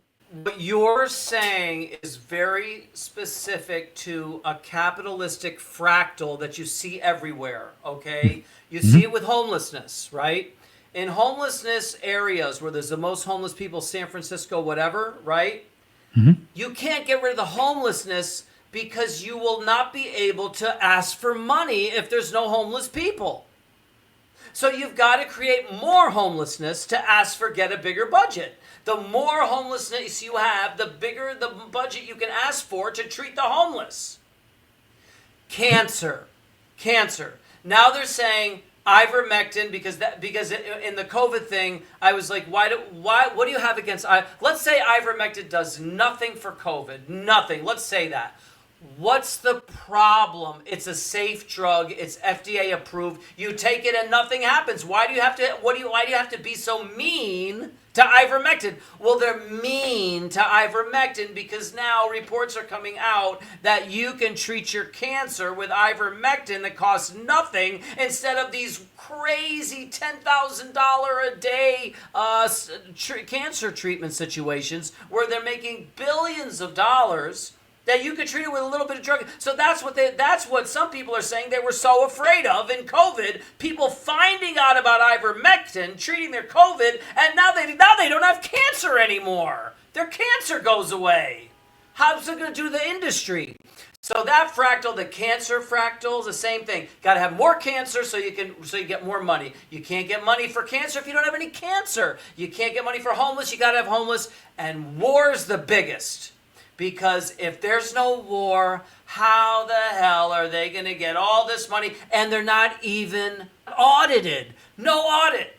What you're saying is very specific to a capitalistic fractal that you see everywhere, okay? You see it with homelessness, right? In homelessness areas where there's the most homeless people, San Francisco, whatever, right? You can't get rid of the homelessness because you will not be able to ask for money if there's no homeless people. So you've got to create more homelessness to get a bigger budget. The more homelessness you have, the bigger the budget you can ask for to treat the homeless. Cancer. Now they're saying ivermectin because in the COVID thing, I was like, what do you have against? Let's say ivermectin does nothing for COVID, nothing. Let's say that. What's the problem? It's a safe drug. It's FDA approved. You take it and nothing happens. Why do you have to be so mean to ivermectin? Well, they're mean to ivermectin because now reports are coming out that you can treat your cancer with ivermectin that costs nothing instead of these crazy $10,000 a day cancer treatment situations where they're making billions of dollars that you could treat it with a little bit of drug. So that's what some people are saying they were so afraid of in COVID. People finding out about ivermectin, treating their COVID, and now they don't have cancer anymore. Their cancer goes away. How's it going to do to the industry? So that fractal, the cancer fractal, is the same thing. Got to have more cancer so you get more money. You can't get money for cancer if you don't have any cancer. You can't get money for homeless. You got to have homeless. And war's the biggest, because if there's no war, how the hell are they going to get all this money? And they're not even audited. No audit.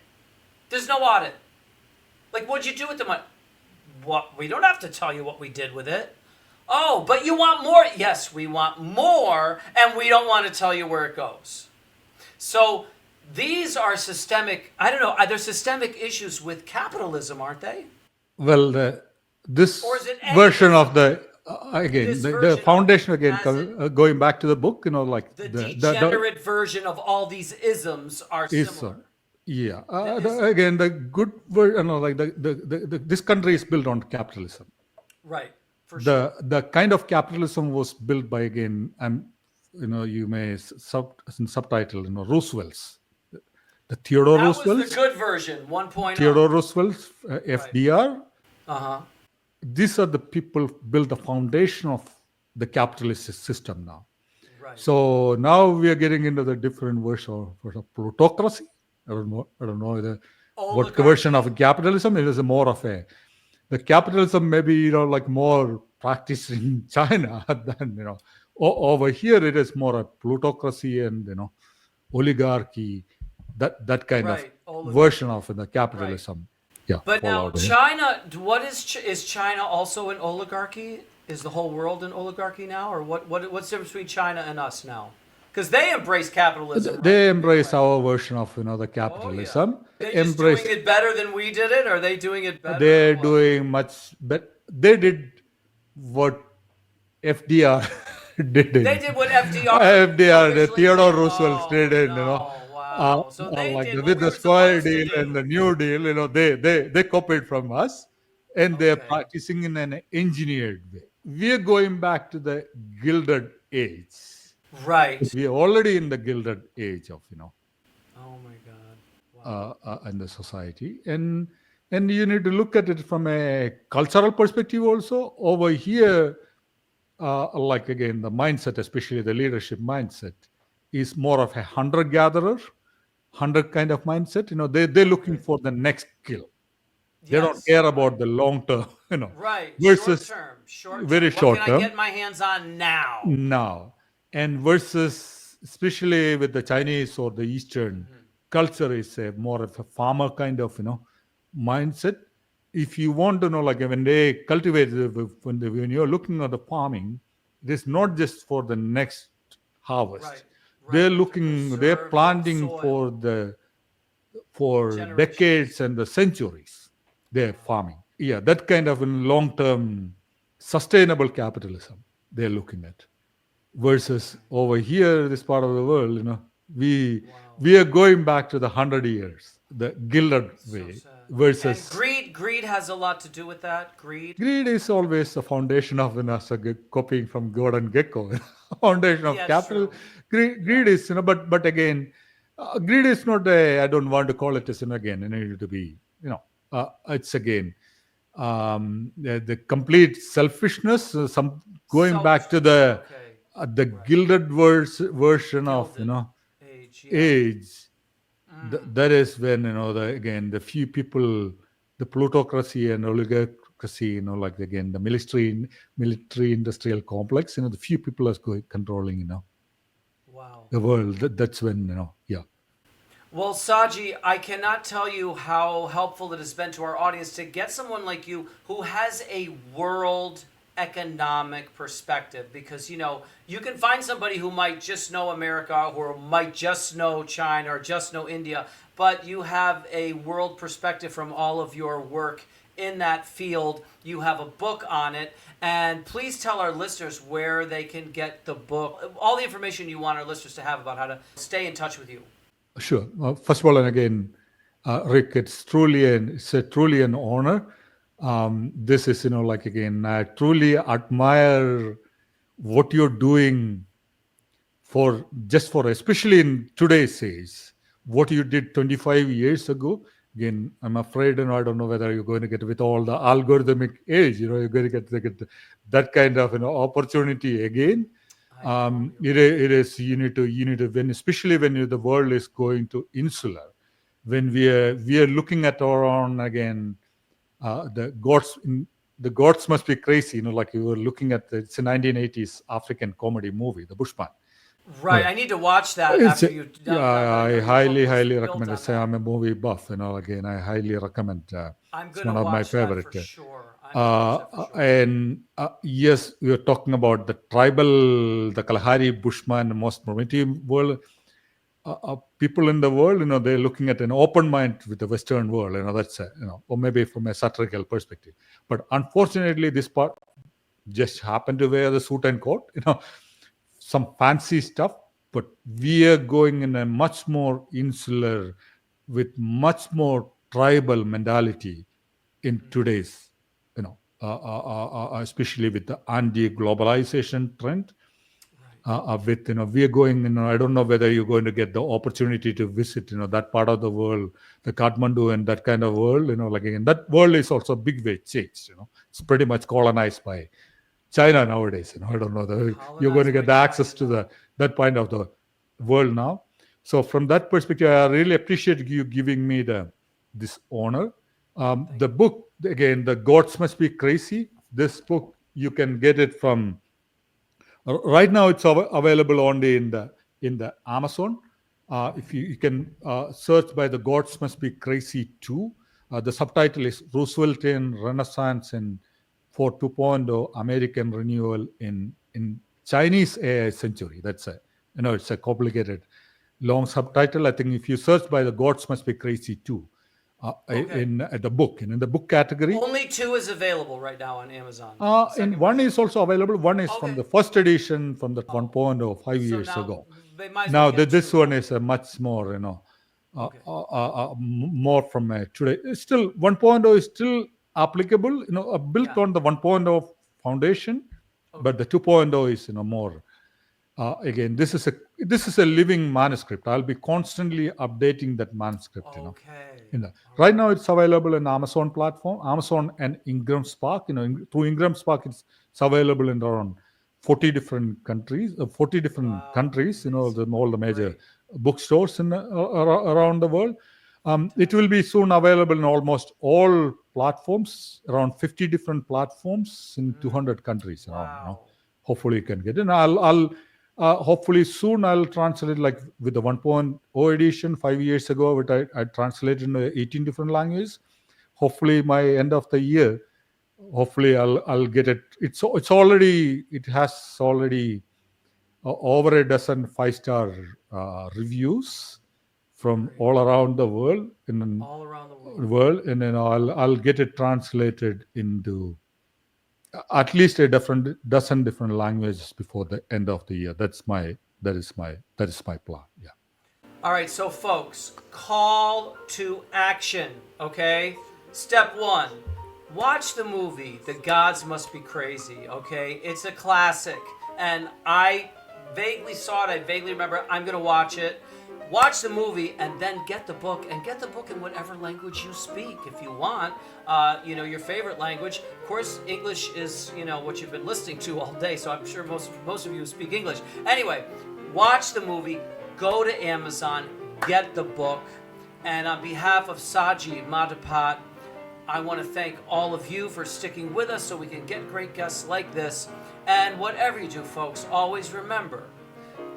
There's no audit. Like, what'd you do with the money? What? We don't have to tell you what we did with it. Oh, but you want more? Yes, we want more, and we don't want to tell you where it goes. So these are systemic, I don't know, there's systemic issues with capitalism, aren't they? Well, this Or is it version of atheism? the, again, This the version foundation, of- again, as it- going back to the book, like The degenerate version of all these isms are is, similar. yeah. is- Again, the good version, like this country is built on capitalism. Right, for sure. The kind of capitalism was built by, again, and you may subtitle, Roosevelt's, the Theodore That was Roosevelt, the good version, 1.0. Theodore Roosevelt, FDR. Uh-huh. These are the people who built the foundation of the capitalist system now. Right. So now we are getting into the different version of plutocracy. I don't know what version of capitalism. It is more of the capitalism maybe like more practiced in China than over here. It is more a plutocracy and oligarchy, that kind Right, of oligarchy. version of the capitalism. Yeah. But now followed, yeah. China, what is China also an oligarchy? Is the whole world an oligarchy now, or what's the difference between China and us now? Because they embrace capitalism. They right? embrace our version of the capitalism. They just Embrace. doing it better than we did it, or are they doing it better? They're or what? doing much better. They did what FDR did. They did what FDR. FDR, the originally Theodore did? Roosevelt did it. Wow. So they like did what with we the were Square supposed to deal do. and the New Deal, they copied from us, and they're Okay. practicing in an engineered way. We are going back to the Gilded Age. Right. We are already in the Gilded Age of Oh my God. Wow. in the society, and you need to look at it from a cultural perspective also. Over here, like again, the mindset, especially the leadership mindset, is more of a hunter-gatherer, hunter kind of mindset. They're looking for the next kill. They don't Yes. care about the long term. Right. Versus Short term. very What short can term. I get my hands on now? Now, and versus especially with the Chinese or the Eastern culture is a more of a farmer kind of mindset. If you want to know, like when they cultivate, when you're looking at the farming, it is not just for the next harvest. Right. They're To looking, preserve they're the planting soil. for Generations. decades and the centuries. They're farming. Yeah, that kind of long-term sustainable capitalism they're looking at. Versus over here, this part of the world, we are going back to the 100 years, the Gilded way. sad. Versus And greed has a lot to do with that. Greed is always the foundation of copying from Gordon Gekko. Foundation of Yeah, capital. true. Greed is but again, greed is not I don't want to call it as again. It needed to be it's again the complete selfishness. Some going back to the Gilded version of age. age. That is when again the few people, the plutocracy and oligarchy, like again the military industrial complex, the few people are controlling Wow. the world. That's when yeah. Well, Saji, I cannot tell you how helpful it has been to our audience to get someone like you who has a world economic perspective, because you can find somebody who might just know America or might just know China or just know India, but you have a world perspective from all of your work in that field. You have a book on it, and please tell our listeners where they can get the book, all the information you want our listeners to have about how to stay in touch with you. Sure. First of all, and again, Rick, it's truly an honor. This is like again, I truly admire what you're doing for especially in today's age, what you did 25 years ago. Again, I'm afraid, I don't know whether you're going to get with all the algorithmic age, you're going to get that kind of opportunity again. It is you need to when, especially when the world is going to insular, when we are looking at our own again, the gods must be crazy, like you were looking at it's a 1980s African comedy movie, The Bushman. Right. I need to watch that It's after you. I highly built recommend on it. Say that. I'm a movie buff, again I highly recommend. I'm It's going one to of my watch that favorite. for sure. I'm going to watch that for sure. And yes, we are talking about the tribal, the Kalahari Bushman, the most primitive world. People in the world, they're looking at an open mind with the Western world. That's or maybe from a satirical perspective. But unfortunately, this part just happened to wear the suit and coat. Some fancy stuff. But we are going in a much more insular, with much more tribal mentality in today's, especially with the anti-globalization trend. With we are going, I don't know whether you're going to get the opportunity to visit, that part of the world, the Kathmandu and that kind of world, like again, that world is also big way changed. It's pretty much colonized by China nowadays. I don't know, you're going to get the access to that point of the world now. So from that perspective, I really appreciate you giving me this honor. The book, again, The Gods Must Be Crazy. This book, you can get it from, right now it's available only in the Amazon. If you can search by The Gods Must Be Crazy 2. The subtitle is Rooseveltian Renaissance in 2.0 American Renewal in Chinese AI Century. That's it's a complicated long subtitle. I think if you search by The Gods Must Be Crazy 2 in the book, in the book category. Only 2 is available right now on Amazon. And one is also available. One is from the first edition, from the 1.0 5 years ago. Now this one is a much more, more from today. It's still 1.0 is still applicable, built on the 1.0 foundation, but the 2.0 is more. Again, this is a living manuscript. I'll be constantly updating that manuscript. Right now, it's available in Amazon platform, Amazon and Ingram Spark. Through Ingram Spark, it's available in around 40 different countries. All the major bookstores around the world. It will be soon available in almost all platforms, around 50 different platforms in 200 countries around. Hopefully, you can get it. And I'll hopefully soon I'll translate, like with the 1.0 edition 5 years ago, which I translated into 18 different languages. Hopefully by end of the year, hopefully I'll get it. It has already over a dozen 5-star reviews from all around the world. And then I'll get it translated into at least a dozen different languages before the end of the year. That is my plan. Yeah. All right, so folks, call to action. Okay, step 1: watch the movie The Gods Must Be Crazy. Okay, it's a classic, and I vaguely saw it. I vaguely remember. I'm gonna watch it. Watch the movie and then get the book, and get the book in whatever language you speak if you want. Your favorite language. Of course, English is, what you've been listening to all day, so I'm sure most of you speak English. Anyway, watch the movie, go to Amazon, get the book, and on behalf of Saji Madhapat, I want to thank all of you for sticking with us so we can get great guests like this. And whatever you do, folks, always remember,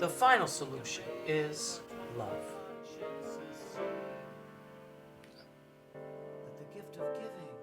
the final solution is love. That the gift of giving